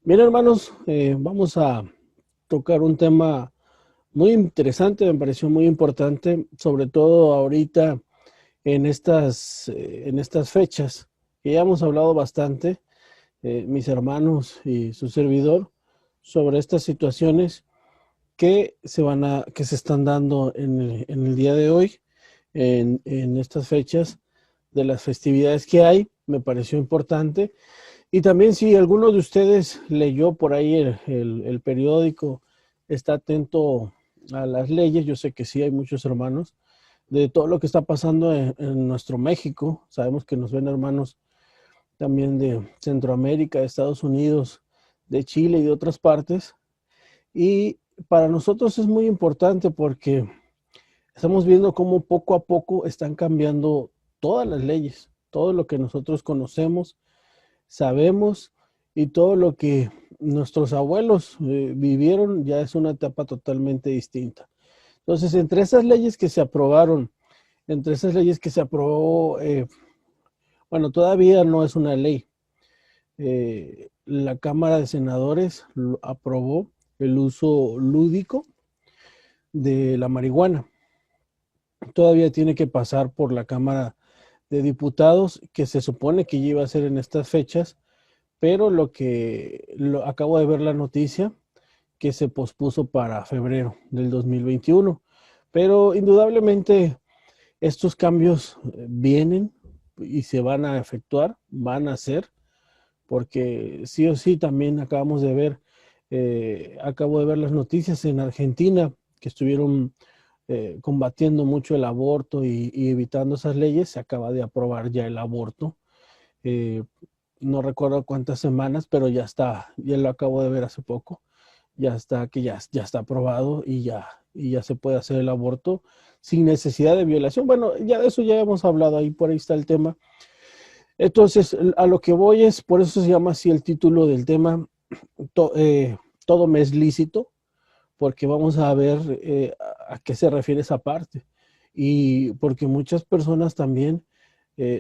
Bien, hermanos, vamos a tocar un tema muy interesante, me pareció muy importante, sobre todo ahorita en estas fechas, que ya hemos hablado bastante, mis hermanos y su servidor, sobre estas situaciones que se están dando en el día de hoy, en estas fechas de las festividades que hay. Me pareció importante. Y también si alguno de ustedes leyó por ahí el periódico, está atento a las leyes, yo sé que sí, hay muchos hermanos, de todo lo que está pasando en nuestro México. Sabemos que nos ven hermanos también de Centroamérica, de Estados Unidos, de Chile y de otras partes. Y para nosotros es muy importante porque estamos viendo cómo poco a poco están cambiando todas las leyes, todo lo que nosotros conocemos, sabemos, y todo lo que nuestros abuelos vivieron ya es una etapa totalmente distinta. Entonces, entre esas leyes que se aprobaron, entre esas leyes que se aprobó, bueno, todavía no es una ley. La Cámara de Senadores aprobó el uso lúdico de la marihuana. Todavía tiene que pasar por la Cámara de Diputados, que se supone que ya iba a ser en estas fechas, pero acabo de ver la noticia que se pospuso para febrero del 2021. Pero indudablemente estos cambios vienen y se van a efectuar, van a ser, porque sí o sí también acabo de ver las noticias en Argentina que estuvieron combatiendo mucho el aborto y evitando esas leyes. Se acaba de aprobar ya el aborto. Eh, no recuerdo cuántas semanas, pero ya está, ya lo acabo de ver hace poco. Ya está, que ya está aprobado y ya se puede hacer el aborto sin necesidad de violación. Bueno, ya de eso ya hemos hablado, ahí por ahí está el tema. Entonces, a lo que voy es, por eso se llama así el título del tema, to- eh, todo me es lícito, porque vamos a ver a qué se refiere esa parte. Y porque muchas personas también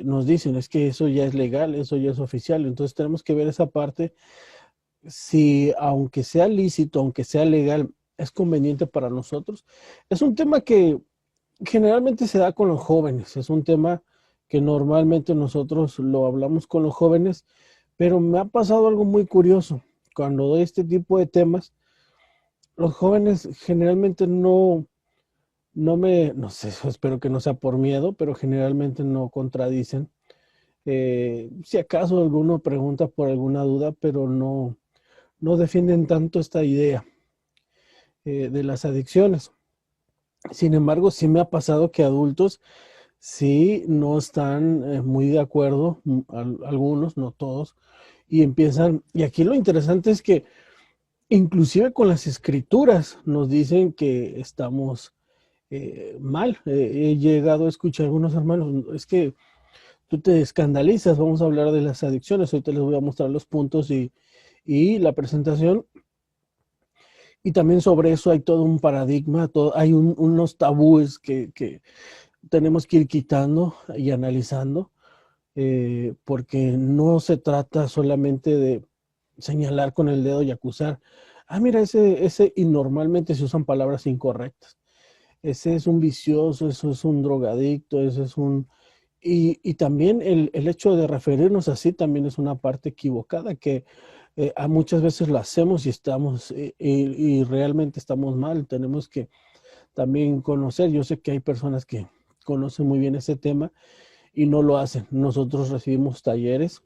nos dicen, es que eso ya es legal, eso ya es oficial. Entonces tenemos que ver esa parte, si aunque sea lícito, aunque sea legal, es conveniente para nosotros. Es un tema que generalmente se da con los jóvenes, es un tema que normalmente nosotros lo hablamos con los jóvenes, pero me ha pasado algo muy curioso. Cuando doy este tipo de temas, los jóvenes generalmente no sé, espero que no sea por miedo, pero generalmente no contradicen. Si acaso alguno pregunta por alguna duda, pero no defienden tanto esta idea de las adicciones. Sin embargo, sí me ha pasado que adultos sí no están muy de acuerdo, algunos, no todos, y empiezan, y aquí lo interesante es que inclusive con las escrituras nos dicen que estamos mal. He llegado a escuchar a algunos hermanos, es que tú te escandalizas. Vamos a hablar de las adicciones, hoy te les voy a mostrar los puntos y la presentación. Y también sobre eso hay todo un paradigma, hay unos tabúes que tenemos que ir quitando y analizando, porque no se trata solamente de señalar con el dedo y acusar. Ah, mira, y normalmente se usan palabras incorrectas. Ese es un vicioso, eso es un drogadicto, eso es un... Y también el hecho de referirnos así también es una parte equivocada, que a muchas veces lo hacemos y y realmente estamos mal. Tenemos que también conocer. Yo sé que hay personas que conocen muy bien ese tema y no lo hacen. Nosotros recibimos talleres.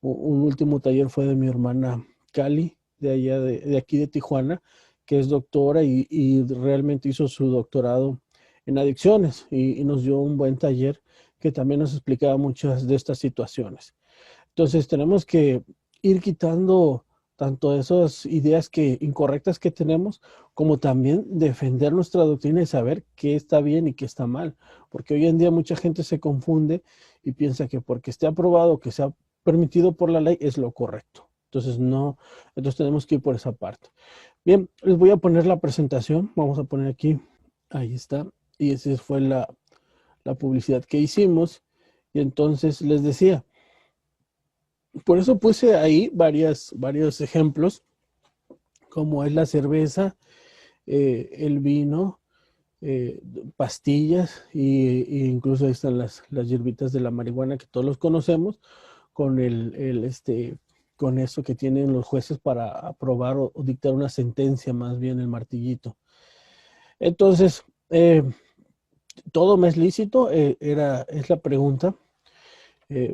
Un último taller fue de mi hermana Cali, de allá de aquí de Tijuana, que es doctora y realmente hizo su doctorado en adicciones, y nos dio un buen taller que también nos explicaba muchas de estas situaciones. Entonces tenemos que ir quitando tanto esas ideas incorrectas que tenemos, como también defender nuestra doctrina y saber qué está bien y qué está mal. Porque hoy en día mucha gente se confunde y piensa que porque esté aprobado, que sea permitido por la ley, es lo correcto. Entonces no, entonces tenemos que ir por esa parte. Bien, les voy a poner la presentación. Vamos a poner aquí, ahí está. Y esa fue la publicidad que hicimos. Y entonces les decía, Por eso puse ahí varios ejemplos, como es la cerveza, el vino, eh, pastillas y incluso ahí están las hierbitas de la marihuana que todos los conocemos, con con eso que tienen los jueces para aprobar o dictar una sentencia, más bien el martillito. Entonces, ¿todo me es lícito? Es la pregunta.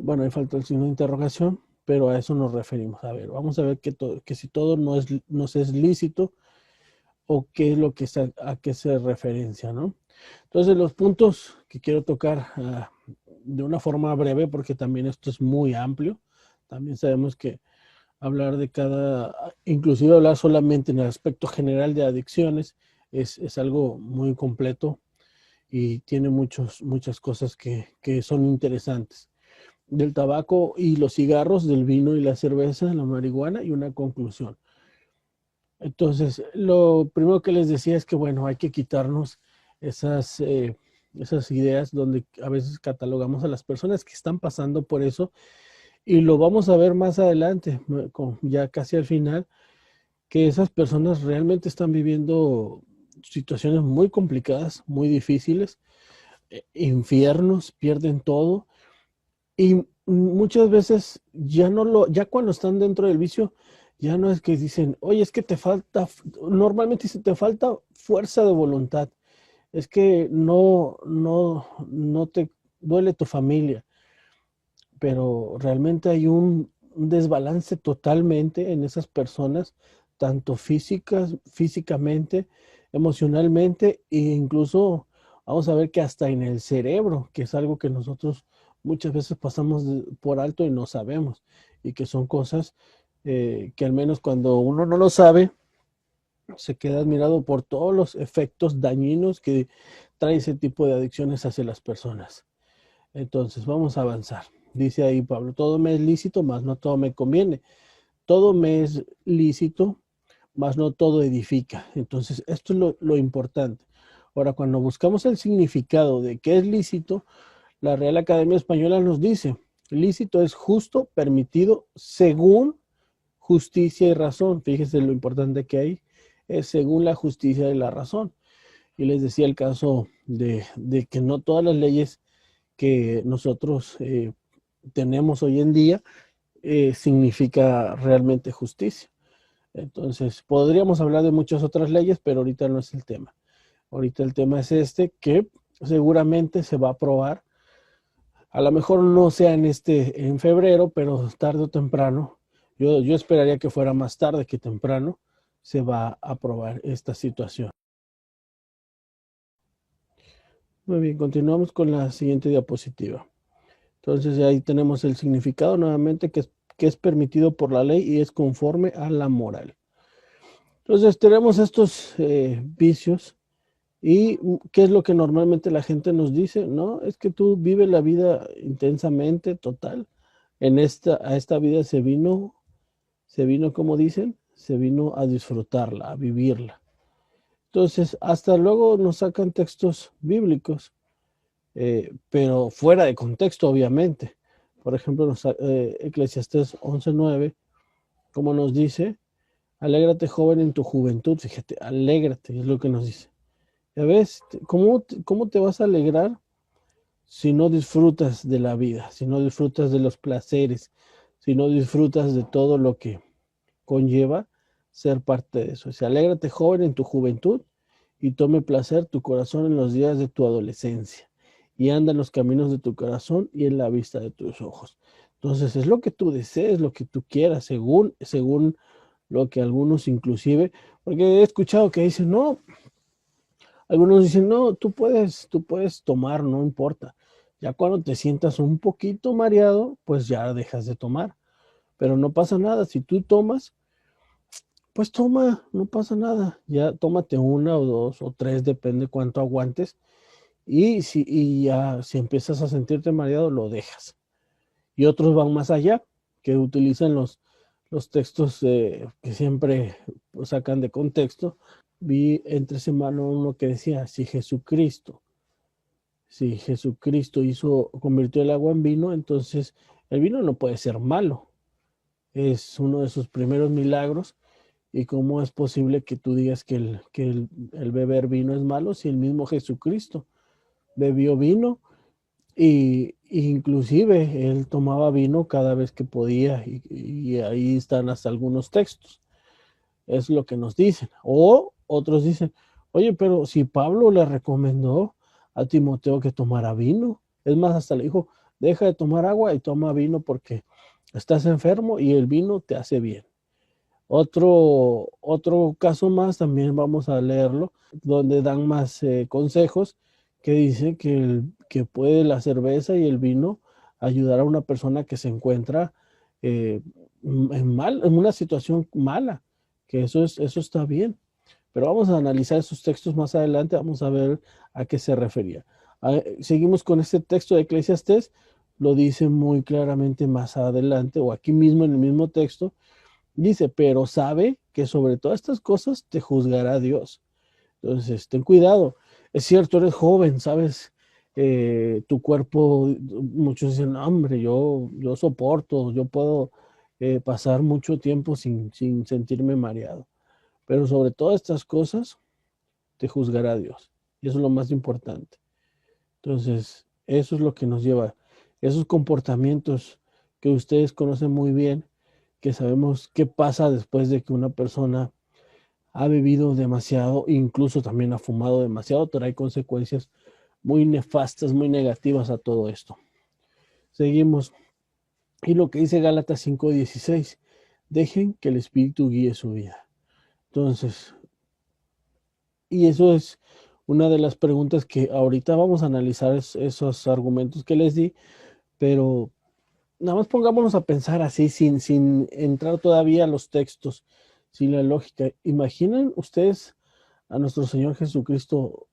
Bueno, ahí falta el signo de interrogación, pero a eso nos referimos. A ver, vamos a ver que si todo nos es lícito o qué es lo que a qué se referencia, ¿no? Entonces, los puntos que quiero tocar de una forma breve, porque también esto es muy amplio. También sabemos que hablar de inclusive hablar solamente en el aspecto general de adicciones, es algo muy completo y tiene muchas cosas que son interesantes. Del tabaco y los cigarros, del vino y la cerveza, la marihuana y una conclusión. Entonces, lo primero que les decía es que, bueno, hay que quitarnos esas ideas donde a veces catalogamos a las personas que están pasando por eso, y lo vamos a ver más adelante, ya casi al final, que esas personas realmente están viviendo situaciones muy complicadas, muy difíciles, infiernos, pierden todo, y muchas veces ya cuando están dentro del vicio, ya no es que dicen, oye, es que normalmente dicen, te falta fuerza de voluntad, es que no te duele tu familia, pero realmente hay un desbalance totalmente en esas personas, tanto físicamente, emocionalmente, e incluso vamos a ver que hasta en el cerebro, que es algo que nosotros muchas veces pasamos por alto y no sabemos, y que son cosas que al menos cuando uno no lo sabe, se queda admirado por todos los efectos dañinos que trae ese tipo de adicciones hacia las personas. Entonces, vamos a avanzar. Dice ahí Pablo, todo me es lícito, mas no todo me conviene. Todo me es lícito, mas no todo edifica. Entonces, esto es lo importante. Ahora, cuando buscamos el significado de qué es lícito, la Real Academia Española nos dice, lícito es justo, permitido, según justicia y razón. Fíjese lo importante que hay, es según la justicia y la razón. Y les decía el caso de que no todas las leyes que nosotros tenemos hoy en día significa realmente justicia. Entonces, podríamos hablar de muchas otras leyes, pero ahorita no es el tema. Ahorita el tema es que seguramente se va a aprobar. A lo mejor no sea en febrero, pero tarde o temprano, yo esperaría que fuera más tarde que temprano, se va a aprobar esta situación. Muy bien, continuamos con la siguiente diapositiva. Entonces ahí tenemos el significado nuevamente que es permitido por la ley y es conforme a la moral. Entonces tenemos estos vicios y ¿qué es lo que normalmente la gente nos dice? No, es que tú vives la vida intensamente, total. A esta vida se vino, como dicen, se vino a disfrutarla, a vivirla. Entonces, hasta luego nos sacan textos bíblicos, pero fuera de contexto, obviamente. Por ejemplo, Eclesiastés 11:9, como nos dice, alégrate joven en tu juventud, fíjate, alégrate, es lo que nos dice. ¿Ya ves? ¿Cómo te vas a alegrar si no disfrutas de la vida, si no disfrutas de los placeres, si no disfrutas de todo lo que conlleva ser parte de eso? Dice, alégrate joven en tu juventud y tome placer tu corazón en los días de tu adolescencia y anda en los caminos de tu corazón y en la vista de tus ojos. Entonces es lo que tú desees, lo que tú quieras, según lo que algunos inclusive, porque he escuchado que dicen, no, algunos dicen, no, tú puedes tomar, no importa. Ya cuando te sientas un poquito mareado, pues ya dejas de tomar. Pero no pasa nada, si tú tomas, pues toma, no pasa nada. Ya tómate una o dos o tres, depende cuánto aguantes. Y ya si empiezas a sentirte mareado, lo dejas. Y otros van más allá, que utilizan los textos que siempre sacan de contexto. Vi entre semana uno que decía, si Jesucristo convirtió el agua en vino, entonces el vino no puede ser malo. es uno de sus primeros milagros. ¿Y cómo es posible que tú digas que el beber vino es malo si el mismo Jesucristo bebió vino y inclusive él tomaba vino cada vez que podía y ahí están hasta algunos textos? Es lo que nos dicen. O otros dicen, oye, pero si Pablo le recomendó a Timoteo que tomara vino, es más, hasta le dijo, deja de tomar agua y toma vino porque estás enfermo y el vino te hace bien. Otro caso más, también vamos a leerlo, donde dan más consejos que dice que puede la cerveza y el vino ayudar a una persona que se encuentra en una situación mala, que eso está bien. Pero vamos a analizar esos textos más adelante, vamos a ver a qué se refería. Seguimos con este texto de Eclesiastés, lo dice muy claramente más adelante, o aquí mismo en el mismo texto. Dice, pero sabe que sobre todas estas cosas te juzgará Dios. Entonces, ten cuidado. Es cierto, eres joven, ¿sabes? Tu cuerpo, muchos dicen, "No, hombre, yo soporto, yo puedo pasar mucho tiempo sin sentirme mareado. Pero sobre todas estas cosas te juzgará Dios. Y eso es lo más importante. Entonces, eso es lo que nos lleva, esos comportamientos que ustedes conocen muy bien, que sabemos qué pasa después de que una persona ha bebido demasiado, incluso también ha fumado demasiado, trae consecuencias muy nefastas, muy negativas a todo esto. Seguimos. Y lo que dice Gálatas 5:16, dejen que el Espíritu guíe su vida. Entonces, y eso es una de las preguntas que ahorita vamos a analizar esos argumentos que les di, pero nada más pongámonos a pensar así, sin entrar todavía a los textos, sin la lógica. ¿Imaginan ustedes a nuestro Señor Jesucristo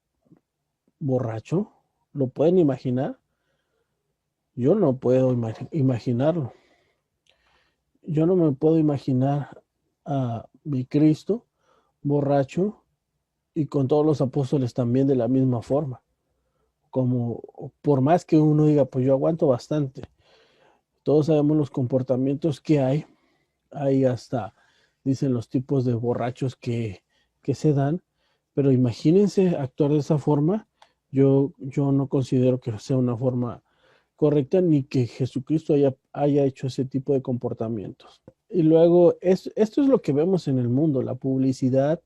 borracho? ¿Lo pueden imaginar? Yo no puedo imaginarlo. Yo no me puedo imaginar a mi Cristo borracho y con todos los apóstoles también de la misma forma. Como por más que uno diga, pues yo aguanto bastante. Todos sabemos los comportamientos que hay hasta, dicen los tipos de borrachos que se dan, pero imagínense actuar de esa forma. Yo no considero que sea una forma correcta ni que Jesucristo haya hecho ese tipo de comportamientos. Y luego, esto es lo que vemos en el mundo, la publicidad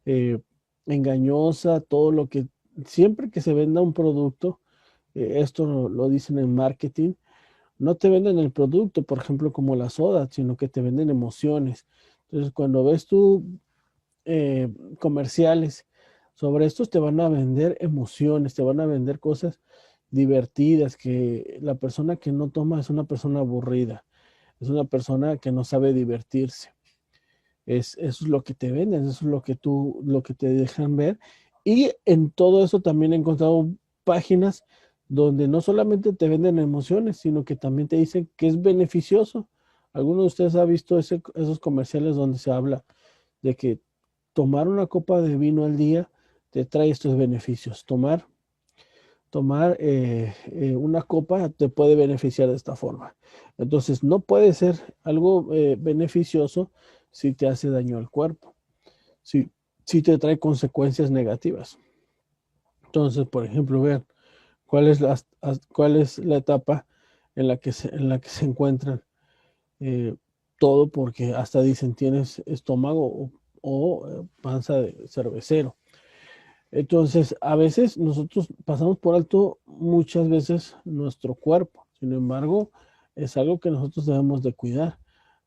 eh, engañosa, todo lo que, siempre que se venda un producto, esto lo dicen en marketing, no te venden el producto, por ejemplo, como la soda, sino que te venden emociones. Entonces, cuando ves tú eh, comerciales sobre estos, te van a vender emociones, te van a vender cosas divertidas, que la persona que no toma es una persona aburrida, es una persona que no sabe divertirse. Eso es lo que te venden, eso es lo que te dejan ver. Y en todo eso también he encontrado páginas donde no solamente te venden emociones, sino que también te dicen que es beneficioso. ¿Alguno de ustedes ha visto esos comerciales donde se habla de que tomar una copa de vino al día te trae estos beneficios? Tomar una copa te puede beneficiar de esta forma. Entonces, no puede ser algo beneficioso si te hace daño al cuerpo, si te trae consecuencias negativas. Entonces, por ejemplo, vean cuál es la etapa en la que se encuentran eh, todo, porque hasta dicen tienes estómago o panza de cervecero. Entonces, a veces nosotros pasamos por alto muchas veces nuestro cuerpo. Sin embargo, es algo que nosotros debemos de cuidar.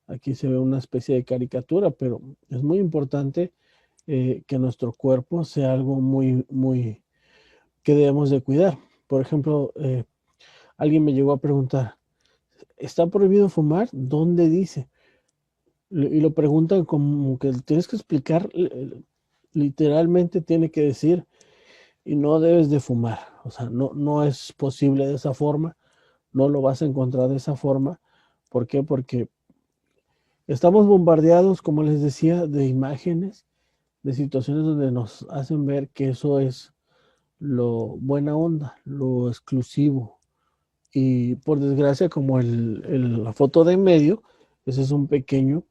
Aquí se ve una especie de caricatura, pero es muy importante que nuestro cuerpo sea algo muy que debemos de cuidar. Por ejemplo, alguien me llegó a preguntar, ¿está prohibido fumar? ¿Dónde dice? Y lo preguntan como que tienes que explicar, literalmente tiene que decir y no debes de fumar. O sea, no es posible de esa forma, no lo vas a encontrar de esa forma. ¿Por qué? Porque estamos bombardeados, como les decía, de imágenes, de situaciones donde nos hacen ver que eso es lo buena onda, lo exclusivo. Y por desgracia, como la foto de en medio, Ese es un pequeño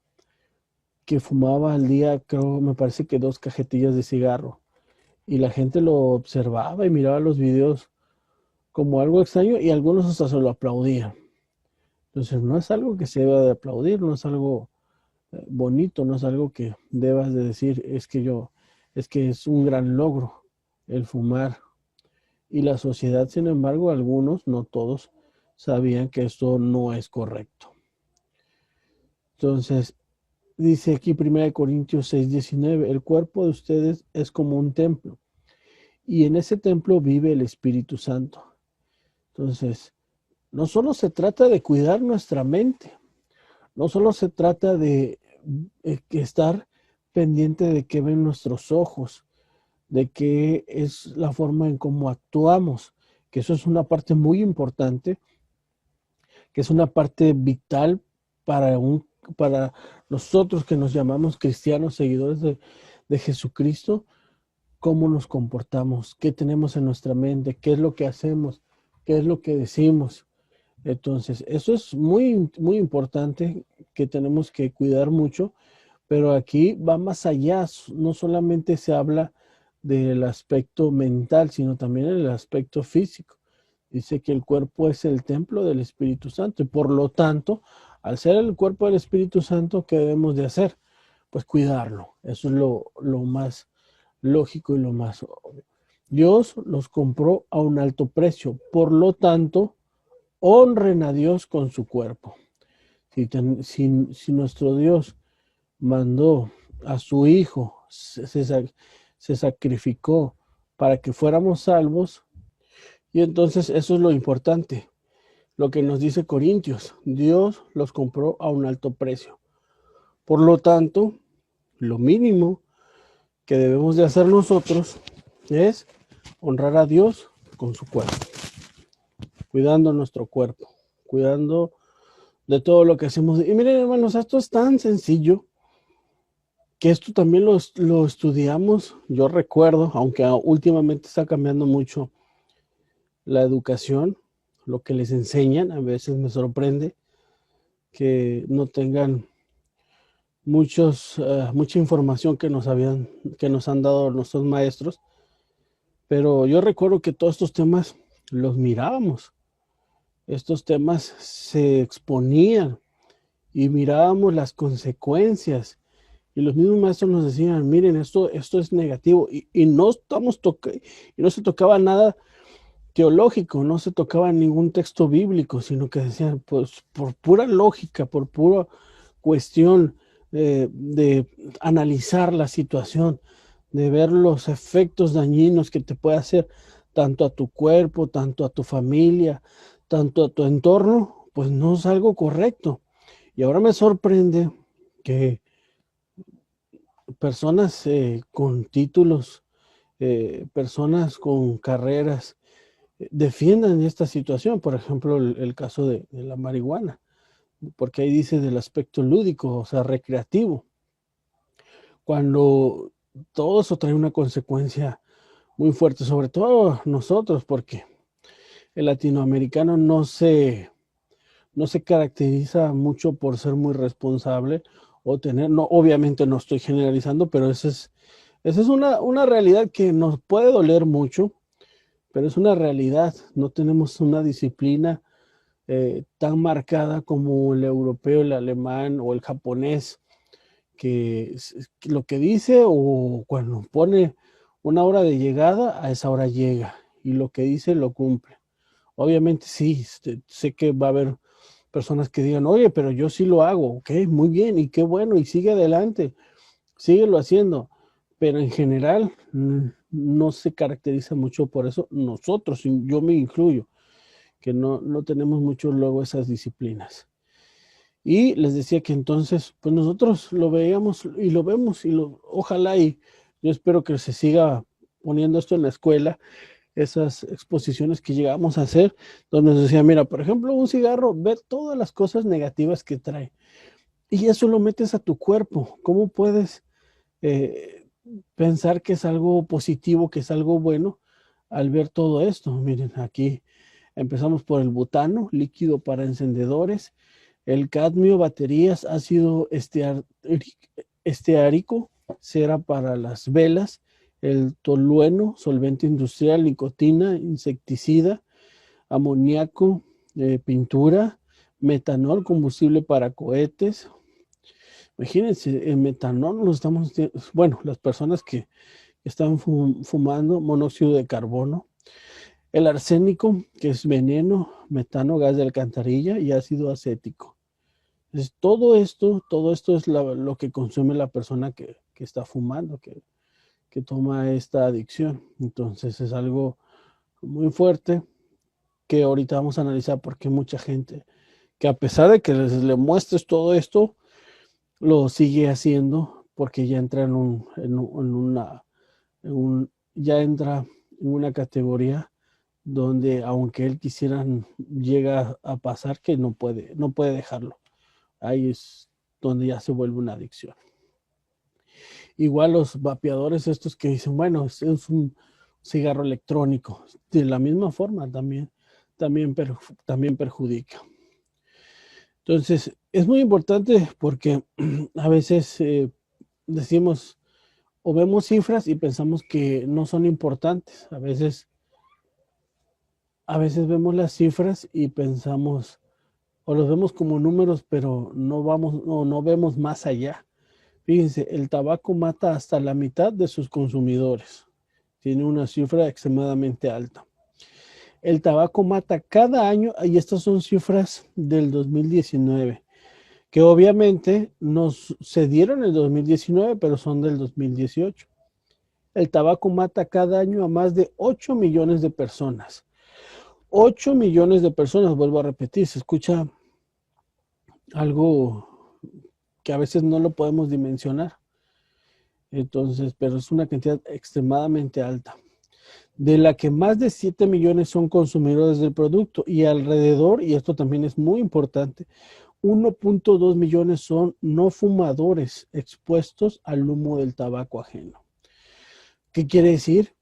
que fumaba al día, creo, me parece que 2 cajetillas de cigarro. Y la gente lo observaba y miraba los videos como algo extraño y algunos hasta se lo aplaudían. Entonces no es algo que se deba de aplaudir, no es algo bonito, no es algo que debas de decir, es que es un gran logro el fumar. Y la sociedad, sin embargo, algunos, no todos, sabían que esto no es correcto. Entonces, dice aquí 1 Corintios 6:19, el cuerpo de ustedes es como un templo y en ese templo vive el Espíritu Santo. Entonces, no solo se trata de cuidar nuestra mente, no solo se trata de estar pendiente de qué ven nuestros ojos, de qué es la forma en cómo actuamos, que eso es una parte muy importante, que es una parte vital para, para nosotros que nos llamamos cristianos, seguidores de Jesucristo, cómo nos comportamos, qué tenemos en nuestra mente, qué es lo que hacemos, qué es lo que decimos. Entonces, eso es muy, muy importante que tenemos que cuidar mucho, pero aquí va más allá, no solamente se habla del aspecto mental, sino también el aspecto físico. Dice que el cuerpo es el templo del Espíritu Santo y por lo tanto, al ser el cuerpo del Espíritu Santo, ¿qué debemos de hacer? Pues cuidarlo. Eso es lo más lógico y lo más obvio. Dios los compró a un alto precio, por lo tanto, honren a Dios con su cuerpo. Si nuestro Dios mandó a su Hijo, se sacrificó para que fuéramos salvos, y entonces eso es lo importante, lo que nos dice Corintios, Dios los compró a un alto precio. Por lo tanto, lo mínimo que debemos de hacer nosotros es honrar a Dios con su cuerpo, cuidando nuestro cuerpo, cuidando de todo lo que hacemos. Y miren, hermanos, esto es tan sencillo que esto también lo estudiamos. Yo recuerdo, aunque últimamente está cambiando mucho la educación, lo que les enseñan, a veces me sorprende que no tengan mucha información que nos han dado nuestros maestros, pero yo recuerdo que todos estos temas los mirábamos, estos temas se exponían y mirábamos las consecuencias y los mismos maestros nos decían, miren, esto es negativo y no se tocaba nada teológico, no se tocaba ningún texto bíblico, sino que decían, pues por pura lógica, por pura cuestión de analizar la situación, de ver los efectos dañinos que te puede hacer tanto a tu cuerpo, tanto a tu familia, tanto a tu entorno, pues no es algo correcto. Y ahora me sorprende que personas con títulos, personas con carreras, defiendan esta situación. Por ejemplo, el caso de la marihuana, porque ahí dice del aspecto lúdico, o sea, recreativo, cuando todo eso trae una consecuencia muy fuerte, sobre todo nosotros, porque el latinoamericano no se caracteriza mucho por ser muy responsable o tener, no, obviamente no estoy generalizando, pero esa es una realidad que nos puede doler mucho, pero es una realidad. No tenemos una disciplina tan marcada como el europeo, el alemán o el japonés, que lo que dice o cuando pone una hora de llegada, a esa hora llega y lo que dice lo cumple. Obviamente sí, sé que va a haber personas que digan, oye, pero yo sí lo hago, ok, muy bien, y qué bueno, y sigue adelante, síguelo haciendo, pero en general no se caracteriza mucho por eso nosotros, yo me incluyo, que no tenemos mucho luego esas disciplinas. Y les decía que entonces, pues nosotros lo veíamos y lo vemos, y ojalá y yo espero que se siga poniendo esto en la escuela, esas exposiciones que llegamos a hacer, donde nos decía, mira, por ejemplo, un cigarro, ve todas las cosas negativas que trae. Y eso lo metes a tu cuerpo. ¿Cómo puedes pensar que es algo positivo, que es algo bueno, al ver todo esto? Miren, aquí empezamos por el butano, líquido para encendedores. El cadmio, baterías, ácido esteárico, cera para las velas, el tolueno, solvente industrial, nicotina, insecticida, amoníaco, pintura, metanol, combustible para cohetes. Imagínense, el metanol lo estamos, bueno, las personas que están fumando, monóxido de carbono, el arsénico, que es veneno, metano, gas de alcantarilla y ácido acético. Entonces, todo esto es lo que consume la persona que está fumando, que toma esta adicción. Entonces es algo muy fuerte que ahorita vamos a analizar porque mucha gente que a pesar de que le muestres todo esto, lo sigue haciendo porque ya entra ya entra en una categoría donde aunque él quisiera, llega a pasar que no puede dejarlo. Ahí es donde ya se vuelve una adicción. Igual los vapeadores estos que dicen, bueno, es un cigarro electrónico, de la misma forma también perjudica. Entonces, es muy importante porque a veces decimos o vemos cifras y pensamos que no son importantes. A veces vemos las cifras y pensamos, o los vemos como números, pero no vemos más allá. Fíjense, el tabaco mata hasta la mitad de sus consumidores. Tiene una cifra extremadamente alta. El tabaco mata cada año, y estas son cifras del 2019, que obviamente se dieron en el 2019, pero son del 2018. El tabaco mata cada año a más de 8 millones de personas. 8 millones de personas, vuelvo a repetir, se escucha algo que a veces no lo podemos dimensionar. Entonces, pero es una cantidad extremadamente alta, de la que más de 7 millones son consumidores del producto y alrededor, y esto también es muy importante, 1.2 millones son no fumadores expuestos al humo del tabaco ajeno. ¿Qué quiere decir?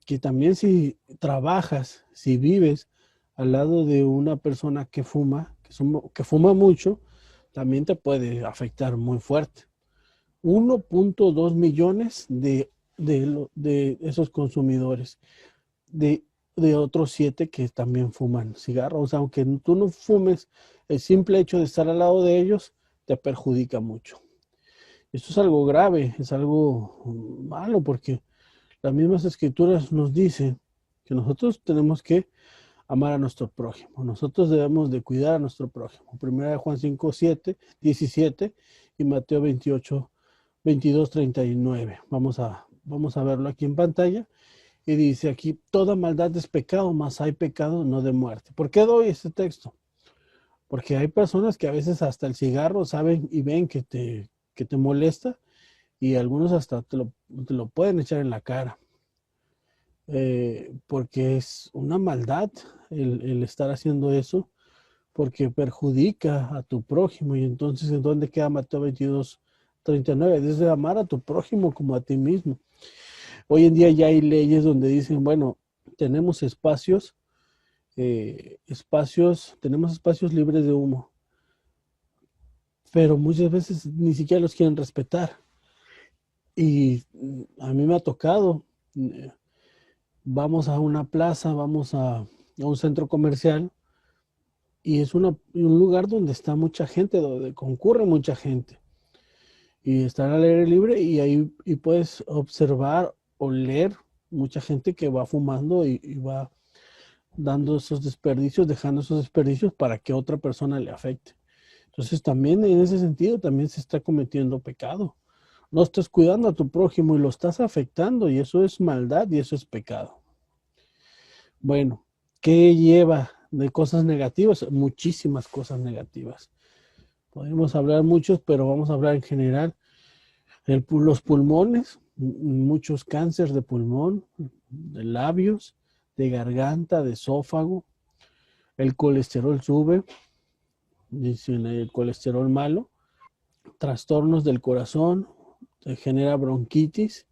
Que también si trabajas, si vives al lado de una persona que fuma, que fuma mucho, también te puede afectar muy fuerte. 1.2 millones de esos consumidores, de otros 7 que también fuman cigarros. O sea, aunque tú no fumes, el simple hecho de estar al lado de ellos te perjudica mucho. Esto es algo grave, es algo malo, porque las mismas escrituras nos dicen que nosotros tenemos que amar a nuestro prójimo. Nosotros debemos de cuidar a nuestro prójimo. Primera de Juan 5, 17 y Mateo 28, 22, 39. Vamos a verlo aquí en pantalla. Y dice aquí, toda maldad es pecado, mas hay pecado no de muerte. ¿Por qué doy este texto? Porque hay personas que a veces hasta el cigarro saben y ven que te molesta y algunos hasta te lo pueden echar en la cara. Porque es una maldad el estar haciendo eso, porque perjudica a tu prójimo. Y entonces, ¿en dónde queda Mateo 22, 39? Desde amar a tu prójimo como a ti mismo. Hoy en día ya hay leyes donde dicen, bueno, tenemos tenemos espacios libres de humo, pero muchas veces ni siquiera los quieren respetar. Y a mí me ha tocado, vamos a una plaza, vamos a un centro comercial y es un lugar donde está mucha gente, donde concurre mucha gente. Y están al aire libre y ahí puedes observar o leer mucha gente que va fumando y va dando esos desperdicios, dejando esos desperdicios para que otra persona le afecte. Entonces también en ese sentido también se está cometiendo pecado. No estás cuidando a tu prójimo y lo estás afectando y eso es maldad y eso es pecado. Bueno, ¿qué lleva de cosas negativas? Muchísimas cosas negativas. Podemos hablar muchos, pero vamos a hablar en general. Los pulmones, muchos cánceres de pulmón, de labios, de garganta, de esófago. El colesterol sube, dicen el colesterol malo. Trastornos del corazón, genera bronquitis,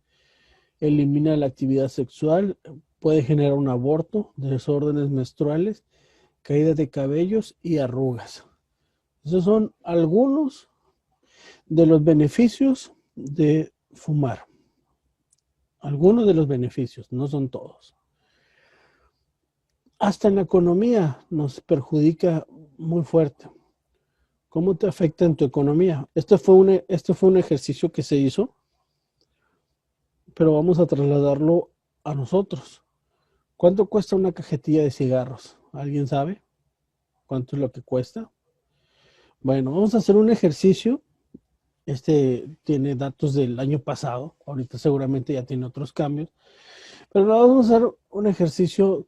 elimina la actividad sexual, puede generar un aborto, desórdenes menstruales, caída de cabellos y arrugas. Esos son algunos de los beneficios de fumar. Algunos de los beneficios, no son todos. Hasta en la economía nos perjudica muy fuerte. ¿Cómo te afecta en tu economía? Este fue un ejercicio que se hizo, pero vamos a trasladarlo a nosotros. ¿Cuánto cuesta una cajetilla de cigarros? ¿Alguien sabe cuánto es lo que cuesta? Bueno, vamos a hacer un ejercicio. Este tiene datos del año pasado. Ahorita seguramente ya tiene otros cambios. Pero vamos a hacer un ejercicio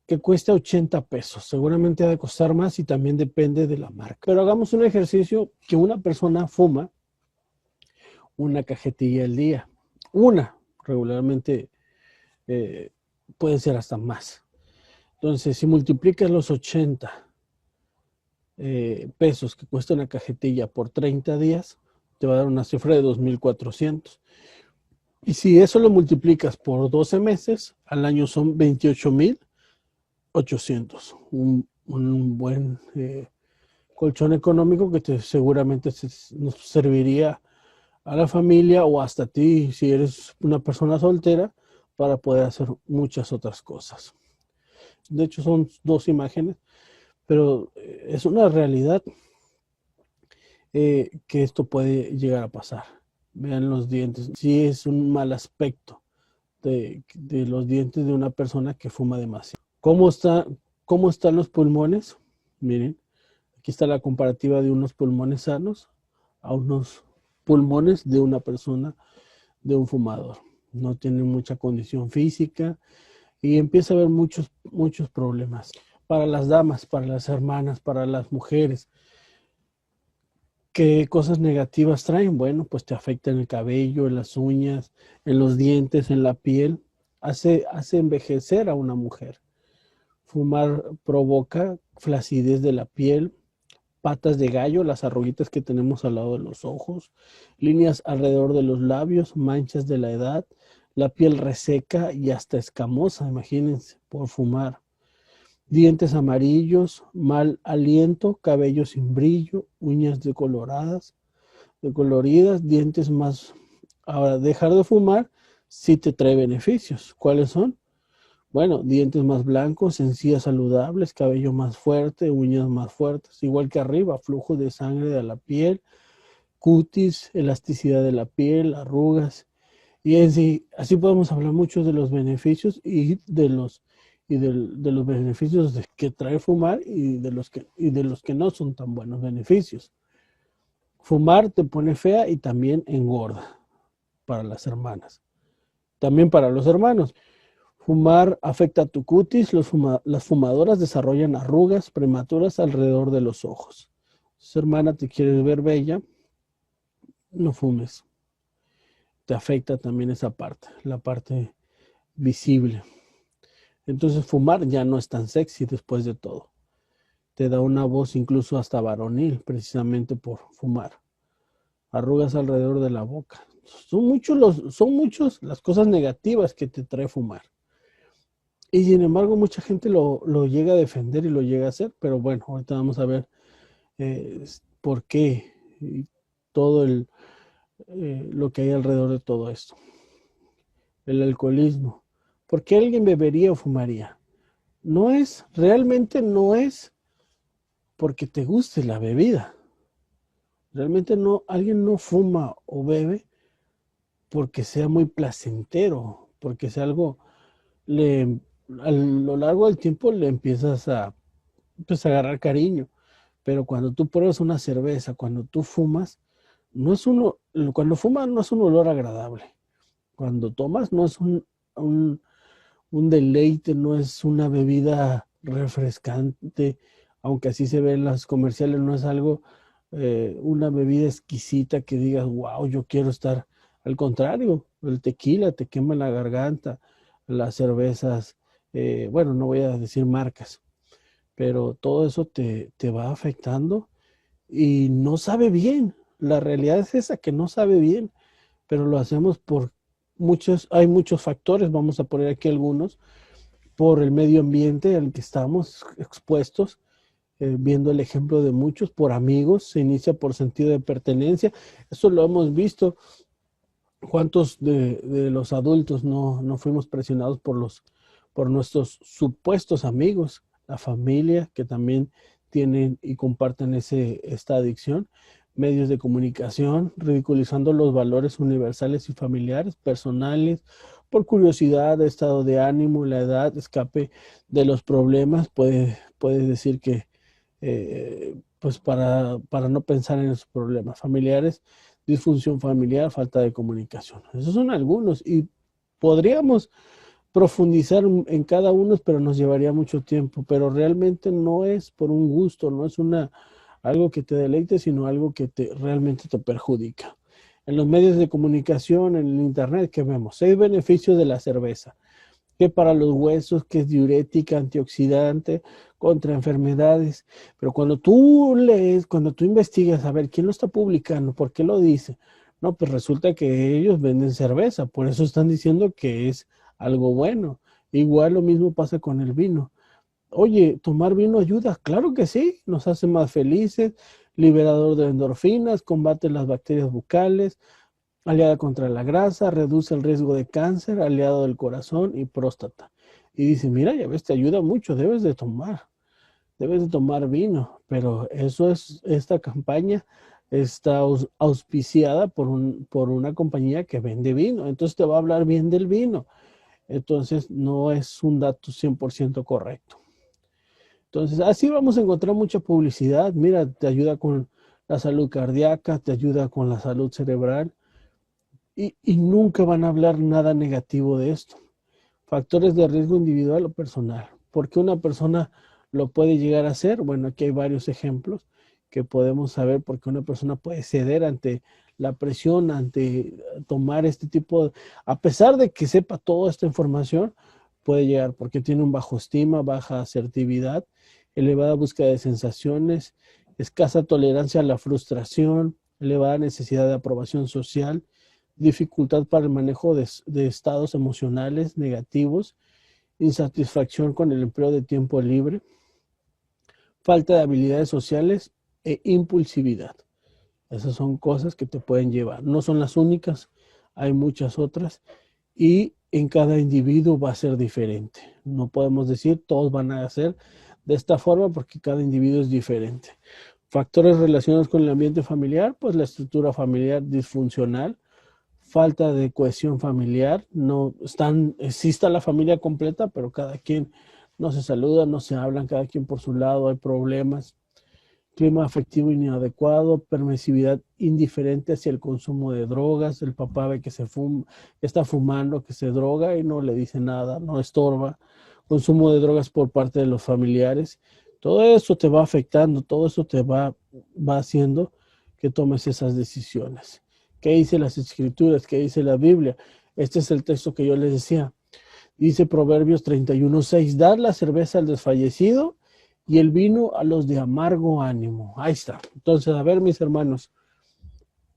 que cuesta 80 pesos. Seguramente ha de costar más y también depende de la marca. Pero hagamos un ejercicio que una persona fuma una cajetilla al día. Una, regularmente puede ser hasta más. Entonces, si multiplicas los 80 pesos que cuesta una cajetilla por 30 días, te va a dar una cifra de 2,400. Y si eso lo multiplicas por 12 meses, al año son 28,800. Un buen colchón económico que seguramente nos serviría a la familia o hasta a ti, si eres una persona soltera, para poder hacer muchas otras cosas. De hecho, son dos imágenes, pero es una realidad que esto puede llegar a pasar. Vean los dientes. Sí es un mal aspecto de los dientes de una persona que fuma demasiado. ¿Cómo están los pulmones? Miren, aquí está la comparativa de unos pulmones sanos a unos pulmones de una persona, de un fumador. No tienen mucha condición física y empieza a haber muchos problemas. Para las damas, para las hermanas, para las mujeres, ¿qué cosas negativas traen? Bueno, pues te afecta en el cabello, en las uñas, en los dientes, en la piel. Hace envejecer a una mujer. Fumar provoca flacidez de la piel, patas de gallo, las arruguitas que tenemos al lado de los ojos, líneas alrededor de los labios, manchas de la edad, la piel reseca y hasta escamosa, imagínense, por fumar. Dientes amarillos, mal aliento, cabello sin brillo, uñas decoloridas, dientes más. Ahora, dejar de fumar sí te trae beneficios. ¿Cuáles son? Bueno, dientes más blancos, encías saludables, cabello más fuerte, uñas más fuertes, igual que arriba, flujo de sangre de la piel, cutis, elasticidad de la piel, arrugas. Y así podemos hablar mucho de los beneficios y de los beneficios que trae fumar y de los que no son tan buenos beneficios. Fumar te pone fea y también engorda para las hermanas. También para los hermanos. Fumar afecta a tu cutis. Las fumadoras desarrollan arrugas prematuras alrededor de los ojos. Si hermana te quieres ver bella, no fumes. Te afecta también esa parte, la parte visible. Entonces fumar ya no es tan sexy después de todo. Te da una voz incluso hasta varonil, precisamente por fumar. Arrugas alrededor de la boca. Son muchos las cosas negativas que te trae fumar. Y sin embargo, mucha gente lo llega a defender y lo llega a hacer. Pero bueno, ahorita vamos a ver por qué y todo lo que hay alrededor de todo esto. El alcoholismo. ¿Por qué alguien bebería o fumaría? Realmente no es porque te guste la bebida. Realmente alguien no fuma o bebe porque sea muy placentero, porque sea algo, a lo largo del tiempo le empiezas a agarrar cariño. Pero cuando tú pruebas una cerveza, cuando tú fumas, cuando fumas no es un olor agradable. Cuando tomas no es un deleite, no es una bebida refrescante, aunque así se ve en los comerciales, no es algo, una bebida exquisita que digas, wow, yo quiero estar. Al contrario, el tequila te quema la garganta, las cervezas, bueno, no voy a decir marcas, pero todo eso te va afectando y no sabe bien. La realidad es esa, que no sabe bien, pero lo hacemos por hay muchos factores, vamos a poner aquí algunos, por el medio ambiente al que estamos expuestos, viendo el ejemplo de muchos, por amigos, se inicia por sentido de pertenencia. Eso lo hemos visto. ¿Cuántos de los adultos no fuimos presionados por nuestros supuestos amigos, la familia, que también tienen y comparten esta adicción? Medios de comunicación, ridiculizando los valores universales y familiares, personales, por curiosidad, estado de ánimo, la edad, escape de los problemas. Puede decir que, pues para no pensar en esos problemas familiares, disfunción familiar, falta de comunicación. Esos son algunos y podríamos profundizar en cada uno, pero nos llevaría mucho tiempo. Pero realmente no es por un gusto, no es algo que te deleite, sino algo que realmente te perjudica. En los medios de comunicación, en el internet, ¿qué vemos? 6 beneficios de la cerveza. Que para los huesos, que es diurética, antioxidante, contra enfermedades. Pero cuando tú lees, cuando tú investigas, a ver, ¿quién lo está publicando? ¿Por qué lo dice? No, pues resulta que ellos venden cerveza, por eso están diciendo que es algo bueno. Igual lo mismo pasa con el vino. Oye, ¿tomar vino ayuda? Claro que sí, nos hace más felices, liberador de endorfinas, combate las bacterias bucales, aliada contra la grasa, reduce el riesgo de cáncer, aliado del corazón y próstata. Y dice, mira, ya ves, te ayuda mucho, debes de tomar vino. Pero esta campaña está auspiciada por una compañía que vende vino, entonces te va a hablar bien del vino. Entonces no es un dato 100% correcto. Entonces así vamos a encontrar mucha publicidad. Mira, te ayuda con la salud cardíaca, te ayuda con la salud cerebral. Y nunca van a hablar nada negativo de esto. Factores de riesgo individual o personal. ¿Por qué una persona lo puede llegar a hacer? Bueno, aquí hay varios ejemplos que podemos saber por qué una persona puede ceder ante la presión, ante tomar este tipo a pesar de que sepa toda esta información, puede llegar porque tiene un bajo estima, baja asertividad, elevada búsqueda de sensaciones, escasa tolerancia a la frustración, elevada necesidad de aprobación social, dificultad para el manejo de estados emocionales negativos, insatisfacción con el empleo de tiempo libre, falta de habilidades sociales e impulsividad. Esas son cosas que te pueden llevar. No son las únicas, hay muchas otras y en cada individuo va a ser diferente. No podemos decir todos van a ser de esta forma porque cada individuo es diferente. Factores relacionados con el ambiente familiar, pues la estructura familiar disfuncional, falta de cohesión familiar, sí está la familia completa, pero cada quien no se saluda, no se hablan, cada quien por su lado, hay problemas, clima afectivo inadecuado, permisividad indiferente hacia el consumo de drogas, el papá ve que está fumando, que se droga y no le dice nada, no estorba, consumo de drogas por parte de los familiares, todo eso te va afectando, todo eso te va haciendo que tomes esas decisiones. ¿Qué dice las Escrituras? ¿Qué dice la Biblia? Este es el texto que yo les decía. Dice Proverbios 31:6, dar la cerveza al desfallecido y el vino a los de amargo ánimo. Ahí está. Entonces, a ver, mis hermanos,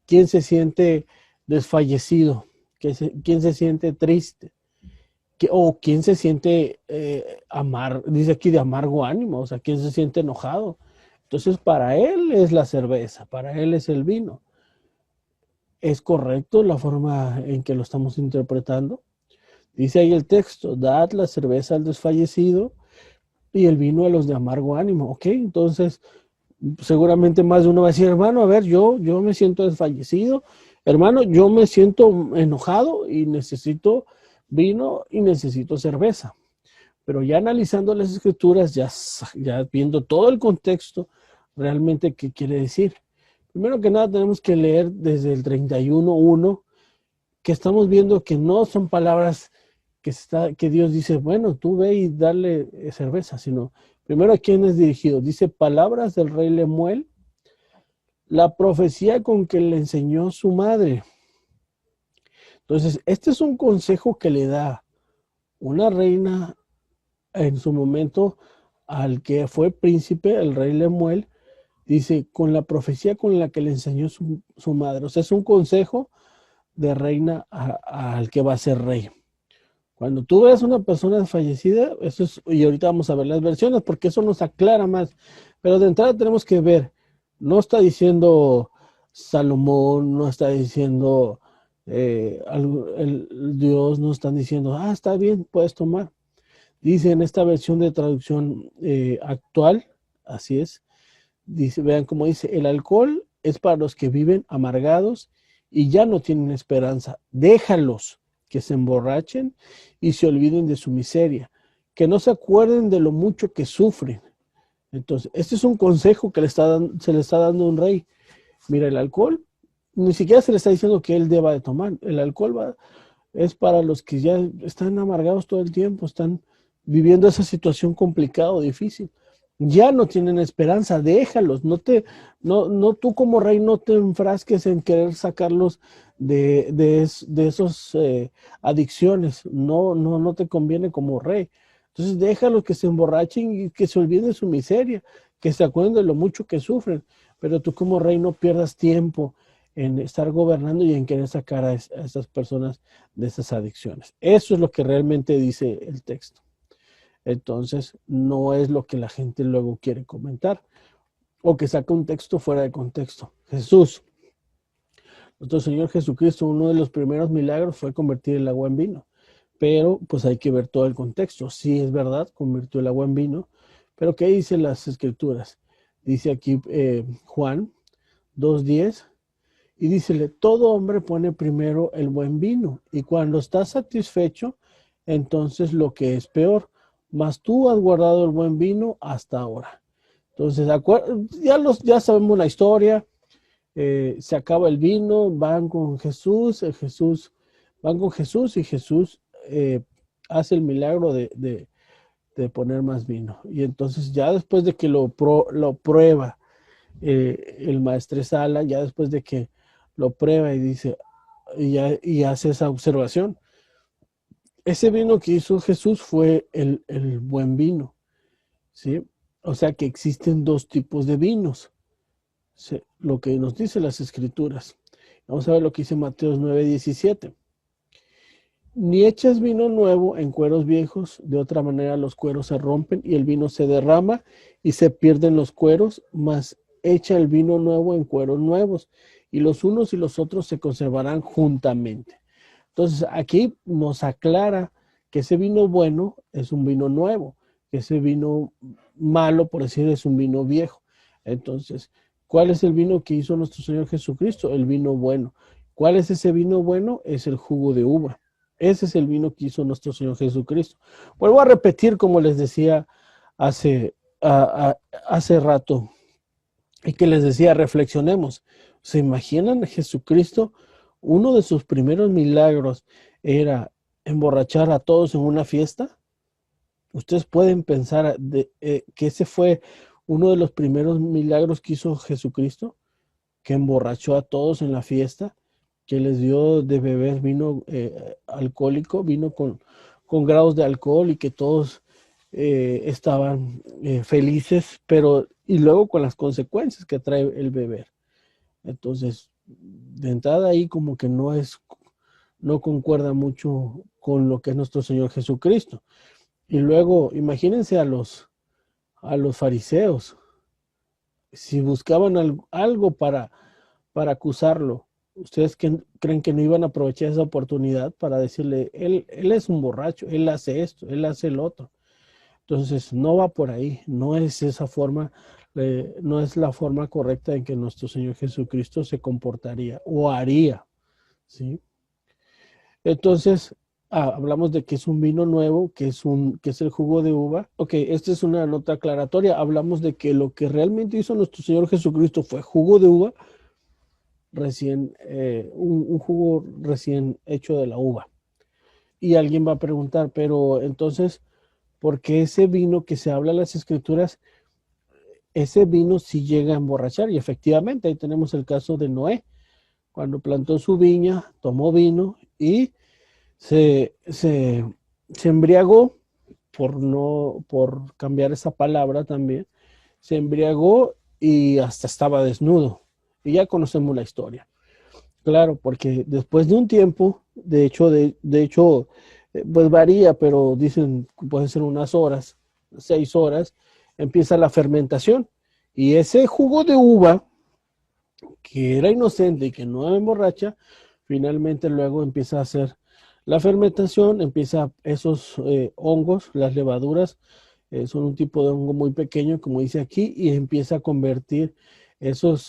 ¿quién se siente desfallecido? ¿Quién se siente triste? ¿O quién se siente dice aquí de amargo ánimo? O sea, ¿quién se siente enojado? Entonces, para él es la cerveza, para él es el vino. ¿Es correcto la forma en que lo estamos interpretando? Dice ahí el texto, dad la cerveza al desfallecido y el vino a los de amargo ánimo. Ok, entonces seguramente más de uno va a decir, hermano, a ver, yo me siento desfallecido, hermano, yo me siento enojado y necesito vino y necesito cerveza. Pero ya analizando las escrituras, ya viendo todo el contexto, realmente, ¿qué quiere decir? Primero que nada tenemos que leer desde el 31:1, que estamos viendo que no son palabras que Dios dice, bueno, tú ve y dale cerveza, sino primero a quién es dirigido. Dice, palabras del rey Lemuel, la profecía con que le enseñó su madre. Entonces, este es un consejo que le da una reina en su momento al que fue príncipe, el rey Lemuel, dice, con la profecía con la que le enseñó su madre. O sea, es un consejo de reina al que va a ser rey. Cuando tú ves una persona fallecida, y ahorita vamos a ver las versiones, porque eso nos aclara más. Pero de entrada tenemos que ver, no está diciendo Salomón, no está diciendo el Dios, no están diciendo, está bien, puedes tomar. Dice en esta versión de traducción actual, así es, dice, vean cómo dice, el alcohol es para los que viven amargados y ya no tienen esperanza. Déjalos que se emborrachen y se olviden de su miseria, que no se acuerden de lo mucho que sufren. Entonces, este es un consejo que se le está dando a un rey. Mira, el alcohol, ni siquiera se le está diciendo que él deba de tomar. El alcohol es para los que ya están amargados todo el tiempo, están viviendo esa situación complicada o difícil. Ya no tienen esperanza, déjalos, no tú como rey no te enfrasques en querer sacarlos de esos adicciones, no te conviene como rey. Entonces déjalos que se emborrachen y que se olviden de su miseria, que se acuerden de lo mucho que sufren, pero tú como rey no pierdas tiempo en estar gobernando y en querer sacar a esas personas de esas adicciones. Eso es lo que realmente dice el texto. Entonces, no es lo que la gente luego quiere comentar o que saca un texto fuera de contexto. Jesús, nuestro Señor Jesucristo, uno de los primeros milagros fue convertir el agua en vino, pero pues hay que ver todo el contexto. Sí, es verdad, convirtió el agua en vino, pero ¿qué dicen las escrituras? Dice aquí Juan 2:10, y dícele, todo hombre pone primero el buen vino, y cuando está satisfecho, entonces lo que es peor, mas tú has guardado el buen vino hasta ahora. Entonces, ya sabemos la historia, se acaba el vino, van con Jesús, van con Jesús y Jesús hace el milagro de poner más vino. Y entonces ya después de que lo prueba el maestresala, ya después de que lo prueba y dice, y hace esa observación, ese vino que hizo Jesús fue el buen vino, ¿sí? O sea que existen dos tipos de vinos, ¿sí? Lo que nos dicen las escrituras. Vamos a ver lo que dice Mateo 9:17. Ni echas vino nuevo en cueros viejos, de otra manera los cueros se rompen y el vino se derrama y se pierden los cueros, mas echa el vino nuevo en cueros nuevos y los unos y los otros se conservarán juntamente. Entonces aquí nos aclara que ese vino bueno es un vino nuevo, que ese vino malo, por decir, es un vino viejo. Entonces, ¿cuál es el vino que hizo nuestro Señor Jesucristo? El vino bueno. ¿Cuál es ese vino bueno? Es el jugo de uva. Ese es el vino que hizo nuestro Señor Jesucristo. Vuelvo a repetir, como les decía hace rato, y que les decía, reflexionemos. ¿Se imaginan a Jesucristo? Uno de sus primeros milagros era emborrachar a todos en una fiesta. Ustedes pueden pensar que ese fue uno de los primeros milagros que hizo Jesucristo, que emborrachó a todos en la fiesta, que les dio de beber vino alcohólico, vino con grados de alcohol y que todos estaban felices, pero y luego con las consecuencias que trae el beber. Entonces, de entrada ahí como que no concuerda mucho con lo que es nuestro Señor Jesucristo. Y luego, imagínense a los fariseos, si buscaban algo para acusarlo, ¿ustedes creen que no iban a aprovechar esa oportunidad para decirle, él es un borracho, él hace esto, él hace el otro? Entonces, no va por ahí, no es esa forma, no es la forma correcta en que nuestro Señor Jesucristo se comportaría o haría, ¿sí? Entonces, hablamos de que es un vino nuevo, que es el jugo de uva. Ok, esta es una nota aclaratoria. Hablamos de que lo que realmente hizo nuestro Señor Jesucristo fue jugo de uva, un jugo recién hecho de la uva. Y alguien va a preguntar, pero entonces, ¿por qué ese vino que se habla en las escrituras, ese vino sí llega a emborrachar? Y efectivamente, ahí tenemos el caso de Noé. Cuando plantó su viña, tomó vino y se embriagó, por cambiar esa palabra también, se embriagó y hasta estaba desnudo. Y ya conocemos la historia. Claro, porque después de un tiempo, de hecho, pues varía, pero dicen que pueden ser unas horas, 6 horas, empieza la fermentación. Y ese jugo de uva, que era inocente y que no emborracha, finalmente luego empieza a hacer la fermentación, empieza esos hongos, las levaduras, son un tipo de hongo muy pequeño, como dice aquí, y empieza a convertir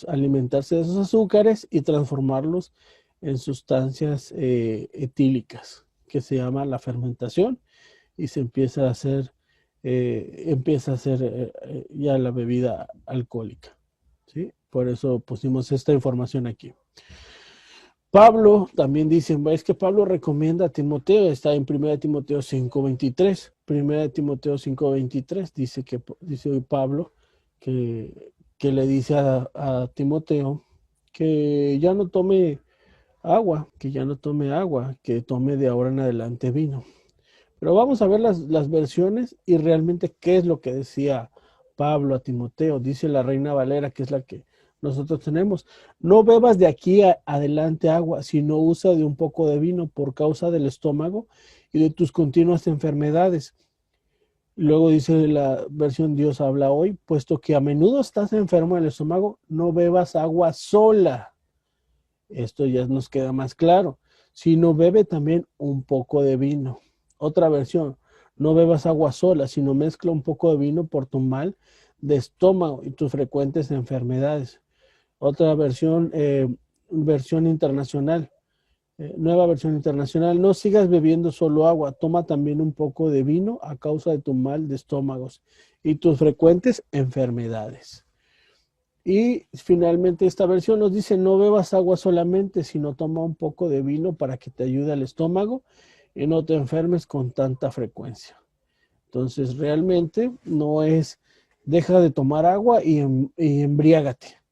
alimentarse de esos azúcares y transformarlos en sustancias etílicas, que se llama la fermentación, y se empieza a hacer ya la bebida alcohólica, ¿sí? Por eso pusimos esta información aquí. Pablo también dice, es que Pablo recomienda a Timoteo, está en 1 Timoteo 5:23. 1 Timoteo 5:23 dice Pablo que le dice a Timoteo que ya no tome agua, que tome de ahora en adelante vino. Pero vamos a ver las versiones y realmente qué es lo que decía Pablo a Timoteo. Dice la Reina Valera, que es la que nosotros tenemos. No bebas de aquí adelante agua, sino usa de un poco de vino por causa del estómago y de tus continuas enfermedades. Luego dice la versión Dios habla hoy, puesto que a menudo estás enfermo del estómago, no bebas agua sola. Esto ya nos queda más claro. Sino bebe también un poco de vino. Otra versión, no bebas agua sola, sino mezcla un poco de vino por tu mal de estómago y tus frecuentes enfermedades. Otra versión internacional, nueva versión internacional, no sigas bebiendo solo agua, toma también un poco de vino a causa de tu mal de estómagos y tus frecuentes enfermedades. Y finalmente esta versión nos dice, no bebas agua solamente, sino toma un poco de vino para que te ayude al estómago y no te enfermes con tanta frecuencia. Entonces realmente no es, deja de tomar agua y embriágate.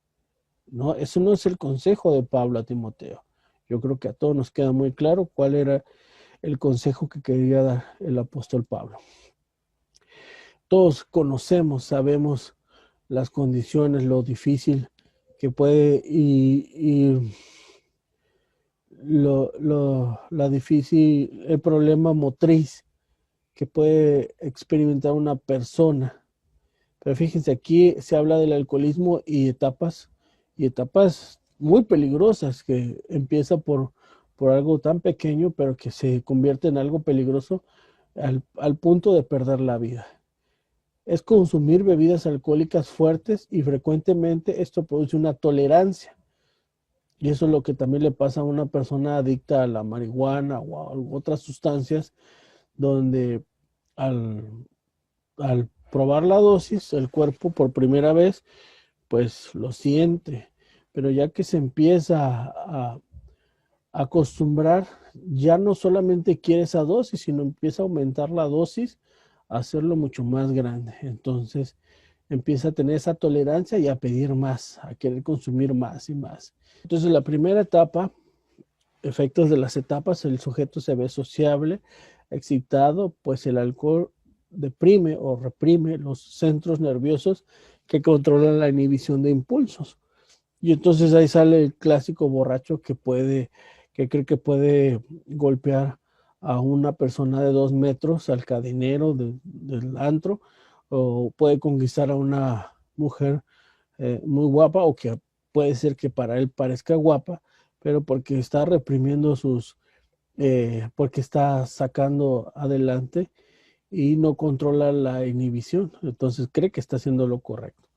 No, eso no es el consejo de Pablo a Timoteo. Yo creo que a todos nos queda muy claro cuál era el consejo que quería dar el apóstol Pablo. Todos conocemos, sabemos las condiciones, lo difícil que puede y el problema motriz que puede experimentar una persona. Pero fíjense, aquí se habla del alcoholismo y etapas muy peligrosas que empieza por algo tan pequeño, pero que se convierte en algo peligroso al punto de perder la vida. Es consumir bebidas alcohólicas fuertes y frecuentemente esto produce una tolerancia. Y eso es lo que también le pasa a una persona adicta a la marihuana o a otras sustancias, donde al, al probar la dosis, el cuerpo por primera vez, pues lo siente. Pero ya que se empieza a acostumbrar, ya no solamente quiere esa dosis, sino empieza a aumentar la dosis, a hacerlo mucho más grande. Entonces empieza a tener esa tolerancia y a pedir más, a querer consumir más y más. Entonces la primera etapa, efectos de las etapas, el sujeto se ve sociable, excitado, pues el alcohol deprime o reprime los centros nerviosos que controlan la inhibición de impulsos. Y entonces ahí sale el clásico borracho que cree que puede golpear a una persona de 2 metros, al cadenero del antro, o puede conquistar a una mujer muy guapa, o que puede ser que para él parezca guapa, pero porque está reprimiendo porque está sacando adelante y no controla la inhibición, entonces cree que está haciendo lo correcto.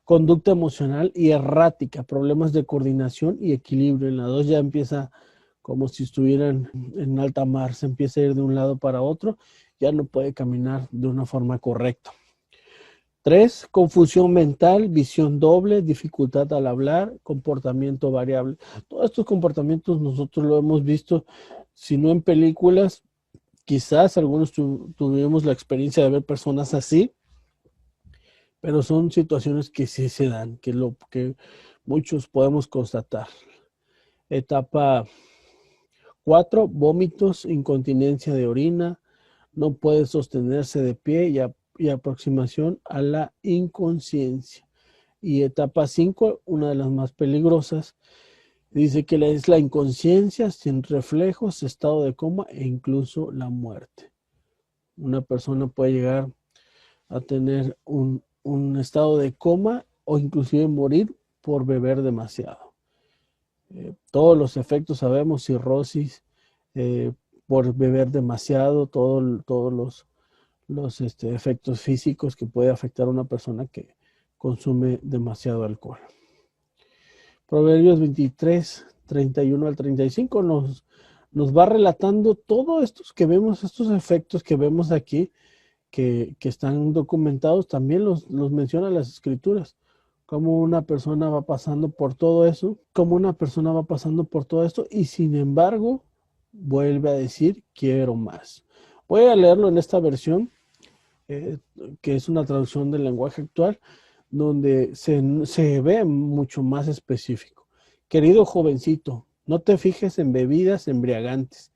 Conducta emocional y errática, problemas de coordinación y equilibrio. En la 2 ya empieza como si estuvieran en alta mar, se empieza a ir de un lado para otro, ya no puede caminar de una forma correcta. 3, confusión mental, visión doble, dificultad al hablar, comportamiento variable. Todos estos comportamientos nosotros lo hemos visto, si no en películas, quizás algunos tuvimos la experiencia de ver personas así, pero son situaciones que sí se dan, que muchos podemos constatar. Etapa 4, vómitos, incontinencia de orina, no puede sostenerse de pie y aproximación a la inconsciencia. Y etapa 5, una de las más peligrosas, dice que es la inconsciencia sin reflejos, estado de coma e incluso la muerte. Una persona puede llegar a tener un estado de coma o inclusive morir por beber demasiado. Todos los efectos sabemos, cirrosis, por beber demasiado, todos los efectos físicos que puede afectar a una persona que consume demasiado alcohol. Proverbios 23, 31 al 35 nos va relatando todos estos que vemos, estos efectos que vemos aquí, que están documentados, también los menciona las escrituras. Cómo una persona va pasando por todo eso, y sin embargo vuelve a decir, quiero más. Voy a leerlo en esta versión, que es una traducción del lenguaje actual, donde se ve mucho más específico. Querido jovencito, no te fijes en bebidas embriagantes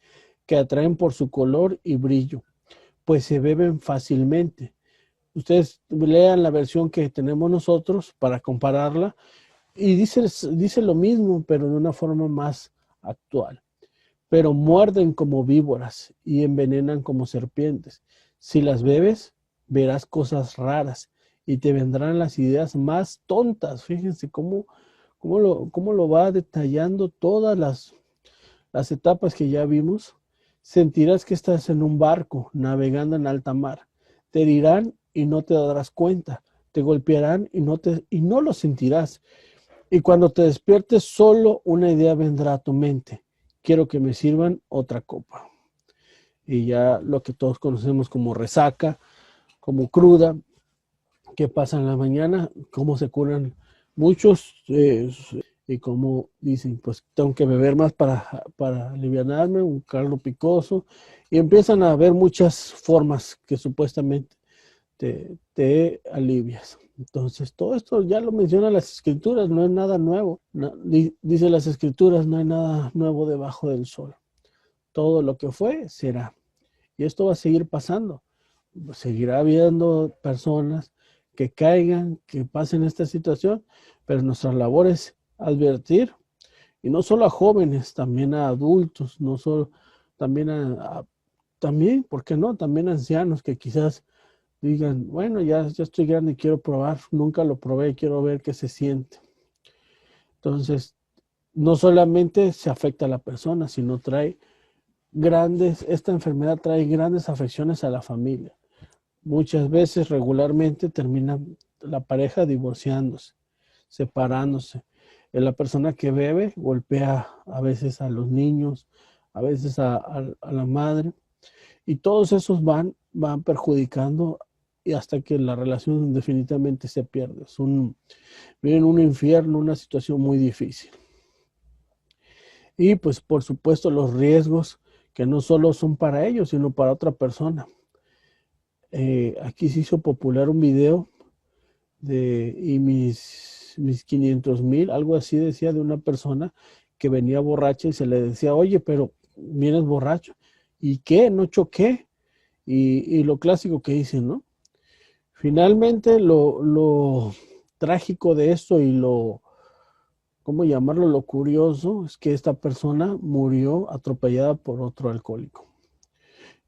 que atraen por su color y brillo, pues se beben fácilmente. Ustedes lean la versión que tenemos nosotros para compararla y dice lo mismo, pero de una forma más actual. Pero muerden como víboras y envenenan como serpientes. Si las bebes, verás cosas raras y te vendrán las ideas más tontas. Fíjense cómo lo va detallando todas las etapas que ya vimos. Sentirás que estás en un barco navegando en alta mar. Te dirán y no te darás cuenta. Te golpearán y no lo sentirás. Y cuando te despiertes, solo una idea vendrá a tu mente. Quiero que me sirvan otra copa. Y ya lo que todos conocemos como resaca, como cruda, qué pasa en la mañana, cómo se curan muchos, y como dicen, pues tengo que beber más para alivianarme, un caldo picoso, y empiezan a haber muchas formas que supuestamente te alivias. Entonces, todo esto ya lo mencionan las escrituras, no es nada nuevo. Dice las escrituras, no hay nada nuevo debajo del sol. Todo lo que fue, será. Y esto va a seguir pasando. Seguirá habiendo personas que caigan, que pasen esta situación, pero nuestra labor es advertir, y no solo a jóvenes, también a adultos, no solo, también también, ¿por qué no? También a ancianos que quizás digan, bueno, ya estoy grande y quiero probar, nunca lo probé, quiero ver qué se siente. Entonces, no solamente se afecta a la persona, sino esta enfermedad trae grandes afecciones a la familia. Muchas veces, regularmente, termina la pareja divorciándose, separándose. La persona que bebe golpea a veces a los niños, a veces a la madre, y todos esos van perjudicando, y hasta que la relación definitivamente se pierde. Viven un infierno, una situación muy difícil. Y pues por supuesto los riesgos que no solo son para ellos, sino para otra persona. Aquí se hizo popular un video y mis 500,000, algo así decía, de una persona que venía borracha y se le decía, oye, pero vienes borracho. ¿Y qué? ¿No choqué? Y lo clásico que dicen, ¿no? Finalmente, lo trágico de esto y ¿cómo llamarlo? Lo curioso es que esta persona murió atropellada por otro alcohólico.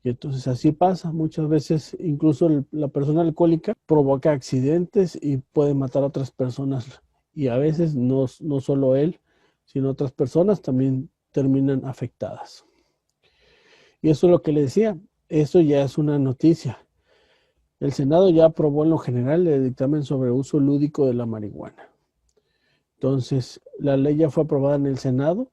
Y entonces así pasa. Muchas veces incluso la persona alcohólica provoca accidentes y puede matar a otras personas. Y a veces no solo él, sino otras personas también terminan afectadas. Y eso es lo que le decía. Eso ya es una noticia. El Senado ya aprobó en lo general el dictamen sobre uso lúdico de la marihuana. Entonces, la ley ya fue aprobada en el Senado,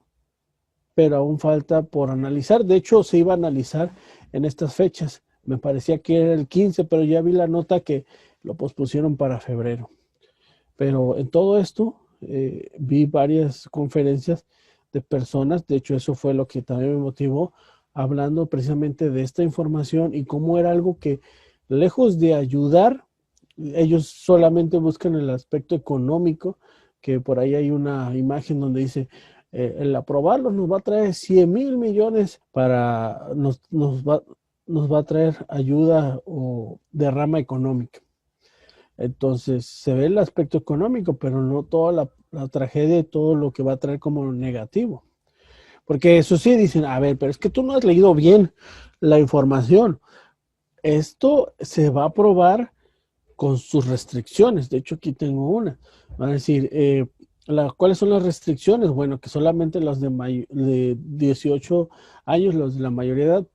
pero aún falta por analizar. De hecho, se iba a analizar en estas fechas. Me parecía que era el 15, pero ya vi la nota que lo pospusieron para febrero. Pero en todo esto, vi varias conferencias de personas. De hecho, eso fue lo que también me motivó, hablando precisamente de esta información y cómo era algo que, lejos de ayudar, ellos solamente buscan el aspecto económico, que por ahí hay una imagen donde dice, el aprobarlo nos va a traer 100,000 millones nos va a traer ayuda o derrama económica. Entonces se ve el aspecto económico, pero no toda la tragedia y todo lo que va a traer como negativo. Porque eso sí dicen, a ver, pero es que tú no has leído bien la información. Esto se va a aprobar con sus restricciones. De hecho, aquí tengo una. Va a decir, ¿cuáles son las restricciones? Bueno, que solamente los de 18 años, los de la mayoría de edad,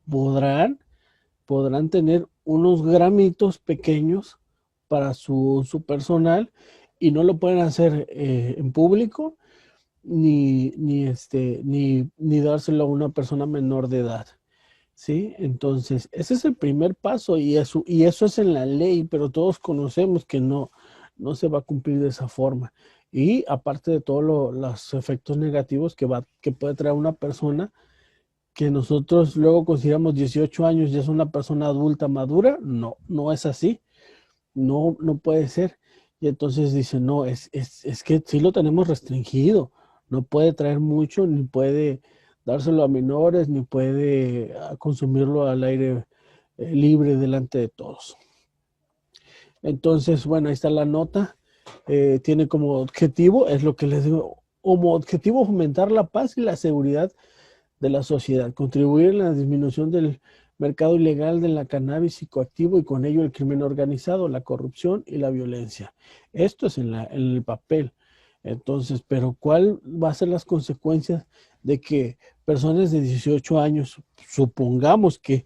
podrán tener unos gramitos pequeños para su uso personal y no lo pueden hacer en público ni dárselo a una persona menor de edad. ¿Sí? Entonces, ese es el primer paso y eso es en la ley, pero todos conocemos que no se va a cumplir de esa forma. Y aparte de todos los efectos negativos que puede traer una persona que nosotros luego consideramos 18 años ya es una persona adulta madura, no es así, no puede ser. Y entonces dice, no, es que sí lo tenemos restringido, no puede traer mucho, ni puede dárselo a menores, ni puede consumirlo al aire libre delante de todos. Entonces, bueno, ahí está la nota. Tiene como objetivo, es lo que les digo, como objetivo fomentar la paz y la seguridad de la sociedad, contribuir en la disminución del mercado ilegal de la cannabis psicoactivo y con ello el crimen organizado, la corrupción y la violencia. Esto es en el papel. Entonces, pero ¿cuál va a ser las consecuencias de que personas de 18 años, supongamos que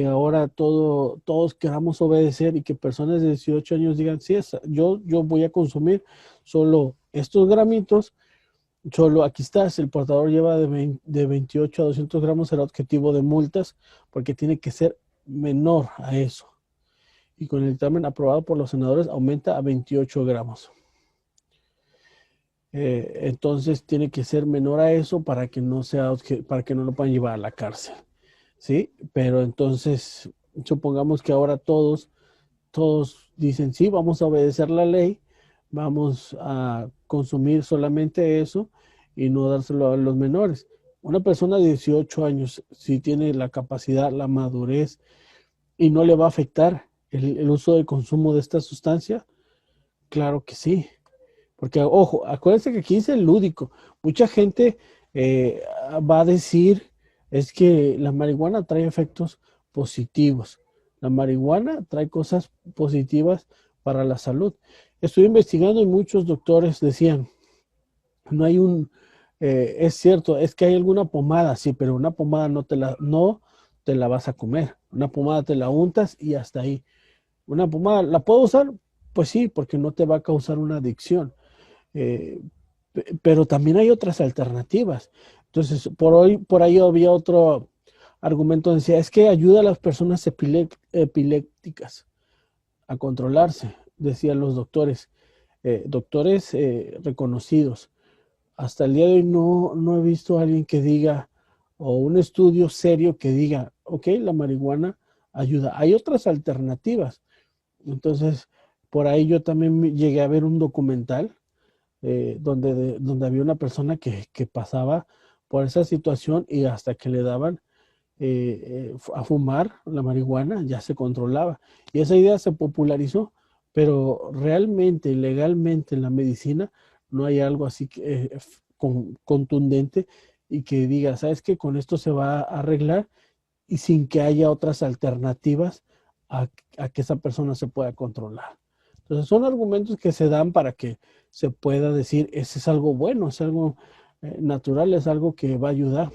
ahora todos queramos obedecer y que personas de 18 años digan, sí, yo voy a consumir solo estos gramitos, solo aquí está, si el portador lleva de 28 a 200 gramos, será objetivo de multas porque tiene que ser menor a eso. Y con el dictamen aprobado por los senadores aumenta a 28 gramos. Entonces tiene que ser menor a eso para que no lo puedan llevar a la cárcel. ¿Sí? Pero entonces, supongamos que ahora todos dicen, sí, vamos a obedecer la ley, vamos a consumir solamente eso y no dárselo a los menores. Una persona de 18 años, si tiene la capacidad, la madurez y no le va a afectar el uso de consumo de esta sustancia, claro que sí. Porque, ojo, acuérdense que aquí dice lúdico. Mucha gente va a decir, es que la marihuana trae efectos positivos. La marihuana trae cosas positivas para la salud. Estuve investigando y muchos doctores decían, no hay es cierto, es que hay alguna pomada, sí, pero una pomada no te la vas a comer. Una pomada te la untas y hasta ahí. Una pomada, ¿la puedo usar? Pues sí, porque no te va a causar una adicción. Eh, pero también hay otras alternativas. Entonces, por ahí había otro argumento, decía, es que ayuda a las personas epilépticas a controlarse, decían los doctores reconocidos. Hasta el día de hoy no he visto a alguien que diga, o un estudio serio que diga, ok, la marihuana ayuda. Hay otras alternativas. Entonces, por ahí yo también llegué a ver un documental donde había una persona que pasaba por esa situación y hasta que le daban a fumar la marihuana ya se controlaba. Y esa idea se popularizó, pero realmente, legalmente en la medicina no hay algo así contundente y que diga, ¿sabes qué? Con esto se va a arreglar y sin que haya otras alternativas a que esa persona se pueda controlar. Entonces son argumentos que se dan para que se pueda decir, ese es algo bueno, es algo natural, es algo que va a ayudar.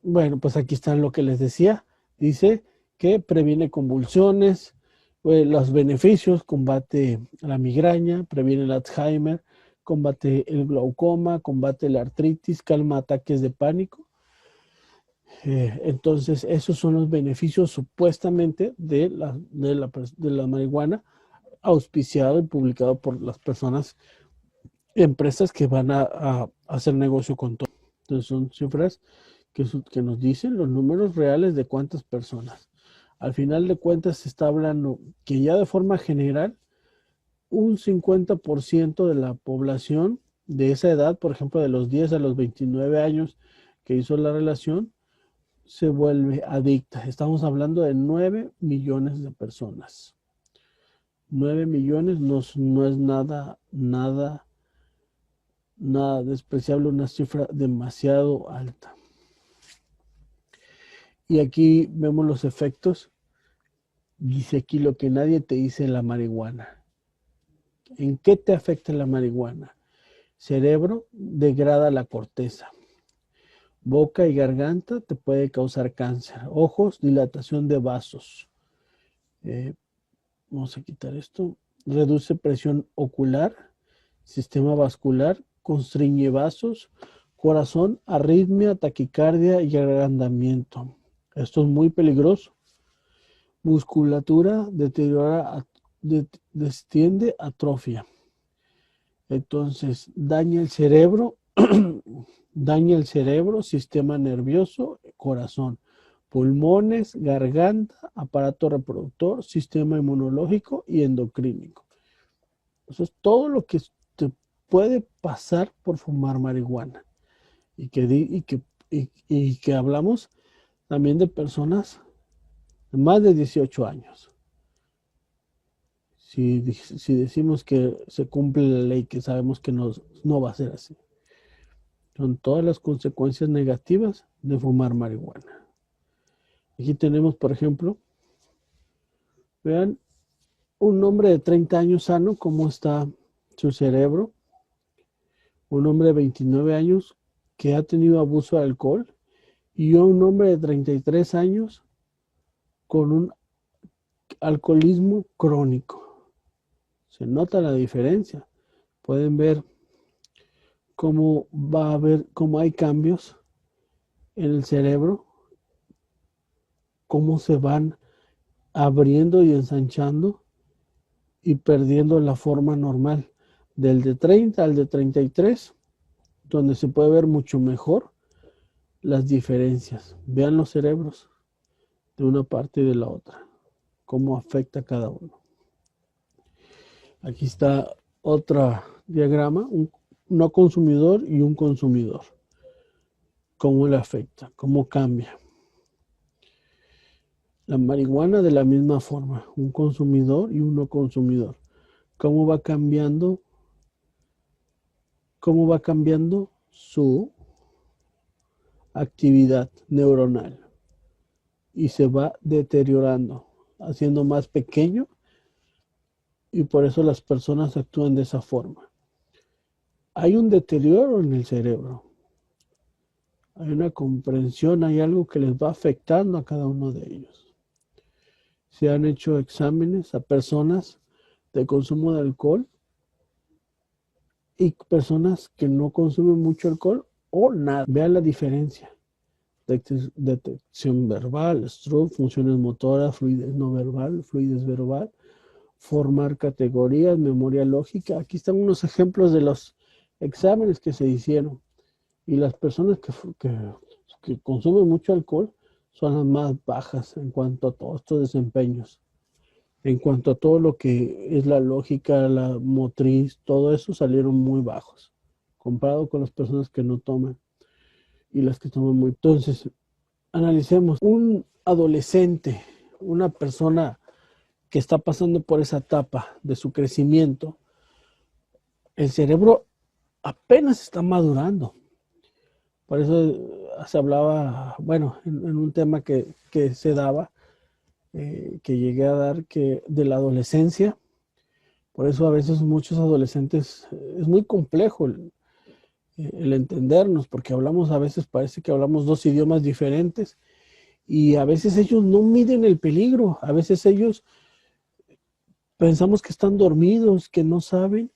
Bueno, pues aquí está lo que les decía. Dice que previene convulsiones, los beneficios, combate la migraña, previene el Alzheimer, combate el glaucoma, combate la artritis, calma ataques de pánico. Entonces, esos son los beneficios supuestamente de la marihuana, auspiciado y publicado por las personas, empresas que van a hacer negocio con todo. Entonces, son cifras que nos dicen los números reales de cuántas personas. Al final de cuentas, se está hablando que ya de forma general, un 50% de la población de esa edad, por ejemplo, de los 10 a los 29 años que hizo la relación, se vuelve adicta. Estamos hablando de 9 millones de personas. 9 millones no es nada despreciable, una cifra demasiado alta. Y aquí vemos los efectos Dice aquí lo que nadie te dice la marihuana. ¿En qué te afecta la marihuana? Cerebro, degrada la corteza. Boca y garganta te puede causar cáncer. Ojos, dilatación de vasos. Vamos a quitar esto. Reduce presión ocular. Sistema vascular, constriñe vasos. Corazón, arritmia, taquicardia y agrandamiento. Esto es muy peligroso. Musculatura, deteriora, desciende, atrofia. Entonces, daña el cerebro, daña el cerebro, sistema nervioso, corazón, pulmones, garganta, aparato reproductor, sistema inmunológico y endocrínico. Eso es todo lo que te puede pasar por fumar marihuana. Y que hablamos también de personas de más de 18 años. Si decimos que se cumple la ley, que sabemos que no va a ser así. Son todas las consecuencias negativas de fumar marihuana. Aquí tenemos, por ejemplo, vean, un hombre de 30 años sano, cómo está su cerebro. Un hombre de 29 años que ha tenido abuso de alcohol. Y un hombre de 33 años con un alcoholismo crónico. Se nota la diferencia. Pueden ver cómo hay cambios en el cerebro, cómo se van abriendo y ensanchando y perdiendo la forma normal. Del de 30 al de 33, donde se puede ver mucho mejor las diferencias. Vean los cerebros de una parte y de la otra, cómo afecta a cada uno. Aquí está otro diagrama, un no consumidor y un consumidor. ¿Cómo le afecta? ¿Cómo cambia? La marihuana de la misma forma, un consumidor y un no consumidor. ¿Cómo va cambiando? ¿Cómo va cambiando su actividad neuronal? Y se va deteriorando, haciendo más pequeño, y por eso las personas actúan de esa forma. Hay un deterioro en el cerebro. Hay una comprensión, hay algo que les va afectando a cada uno de ellos. Se han hecho exámenes a personas de consumo de alcohol y personas que no consumen mucho alcohol o nada. Vean la diferencia. Detección verbal, stroke, funciones motoras, fluidez no verbal, fluidez verbal, formar categorías, memoria lógica. Aquí están unos ejemplos de los exámenes que se hicieron. Y las personas que consumen mucho alcohol son las más bajas en cuanto a todos estos desempeños. En cuanto a todo lo que es la lógica, la motriz, todo eso salieron muy bajos, comparado con las personas que no toman y las que toman muy. Entonces, analicemos. Un adolescente, una persona que está pasando por esa etapa de su crecimiento, el cerebro apenas está madurando. Por eso se hablaba, bueno, en un tema que se daba, que llegué a dar, que de la adolescencia. Por eso a veces muchos adolescentes, es muy complejo el entendernos, porque hablamos, a veces parece que hablamos dos idiomas diferentes, y a veces ellos no miden el peligro, a veces ellos pensamos que están dormidos, que no saben,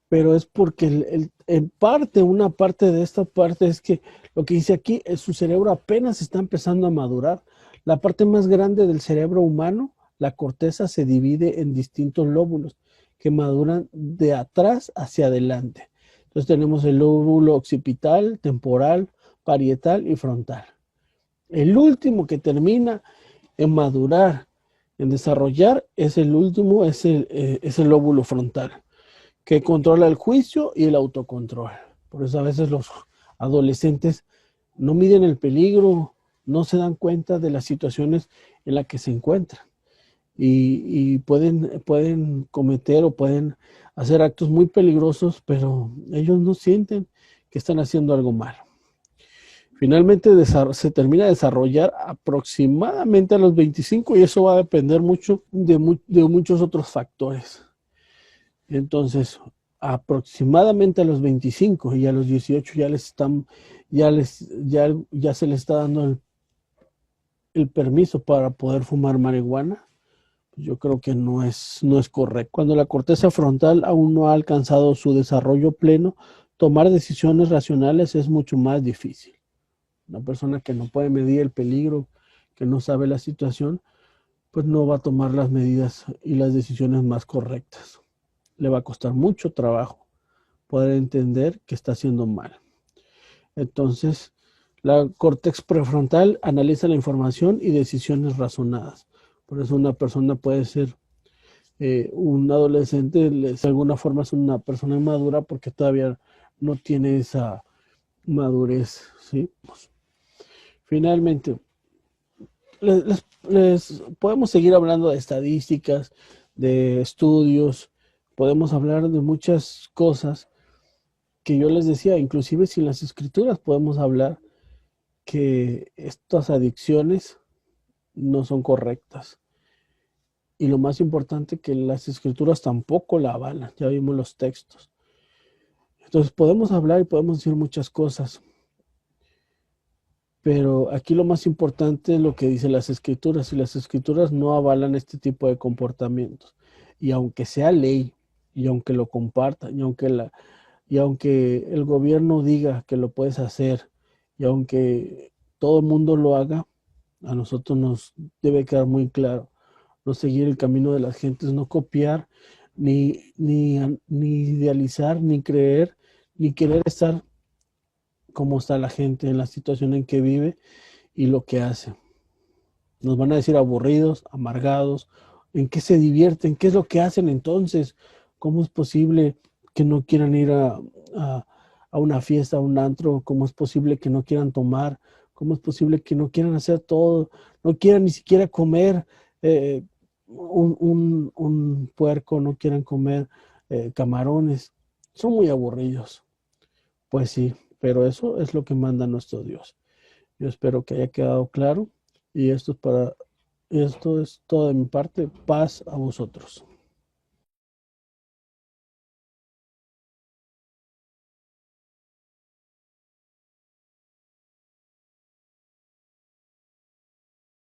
pero es porque una parte de esta parte es que lo que dice aquí es su cerebro apenas está empezando a madurar. La parte más grande del cerebro humano, la corteza, se divide en distintos lóbulos que maduran de atrás hacia adelante. Entonces tenemos el lóbulo occipital, temporal, parietal y frontal. El último que termina en madurar, en desarrollar, es el último, es el lóbulo frontal, que controla el juicio y el autocontrol. Por eso a veces los adolescentes no miden el peligro, no se dan cuenta de las situaciones en las que se encuentran. Y pueden cometer o pueden hacer actos muy peligrosos, pero ellos no sienten que están haciendo algo malo. Finalmente se termina de desarrollar aproximadamente a los 25 y eso va a depender mucho de muchos otros factores. Entonces, aproximadamente a los 25 y a los 18 ya se les está dando el permiso para poder fumar marihuana. Yo creo que no es correcto. Cuando la corteza frontal aún no ha alcanzado su desarrollo pleno, tomar decisiones racionales es mucho más difícil. Una persona que no puede medir el peligro, que no sabe la situación, pues no va a tomar las medidas y las decisiones más correctas. Le va a costar mucho trabajo poder entender que está haciendo mal. Entonces, la córtex prefrontal analiza la información y decisiones razonadas. Por eso una persona puede ser un adolescente, de alguna forma es una persona inmadura porque todavía no tiene esa madurez, ¿sí? Finalmente, les podemos seguir hablando de estadísticas, de estudios, podemos hablar de muchas cosas que yo les decía, inclusive sin las escrituras podemos hablar que estas adicciones no son correctas. Y lo más importante, que las escrituras tampoco la avalan, ya vimos los textos. Entonces podemos hablar y podemos decir muchas cosas, pero aquí lo más importante es lo que dicen las escrituras, y las escrituras no avalan este tipo de comportamientos. Y aunque sea ley, y aunque lo compartan, y aunque el gobierno diga que lo puedes hacer, y aunque todo el mundo lo haga, a nosotros nos debe quedar muy claro, no seguir el camino de las gentes, no copiar, ni idealizar, ni creer, ni querer estar como está la gente en la situación en que vive y lo que hace. Nos van a decir aburridos, amargados, en qué se divierten, qué es lo que hacen entonces, cómo es posible que no quieran ir a una fiesta, a un antro, cómo es posible que no quieran tomar, cómo es posible que no quieran hacer todo, no quieran ni siquiera comer un puerco, no quieran comer camarones, son muy aburridos. Pues sí, pero eso es lo que manda nuestro Dios. Yo espero que haya quedado claro y esto es todo de mi parte. Paz a vosotros.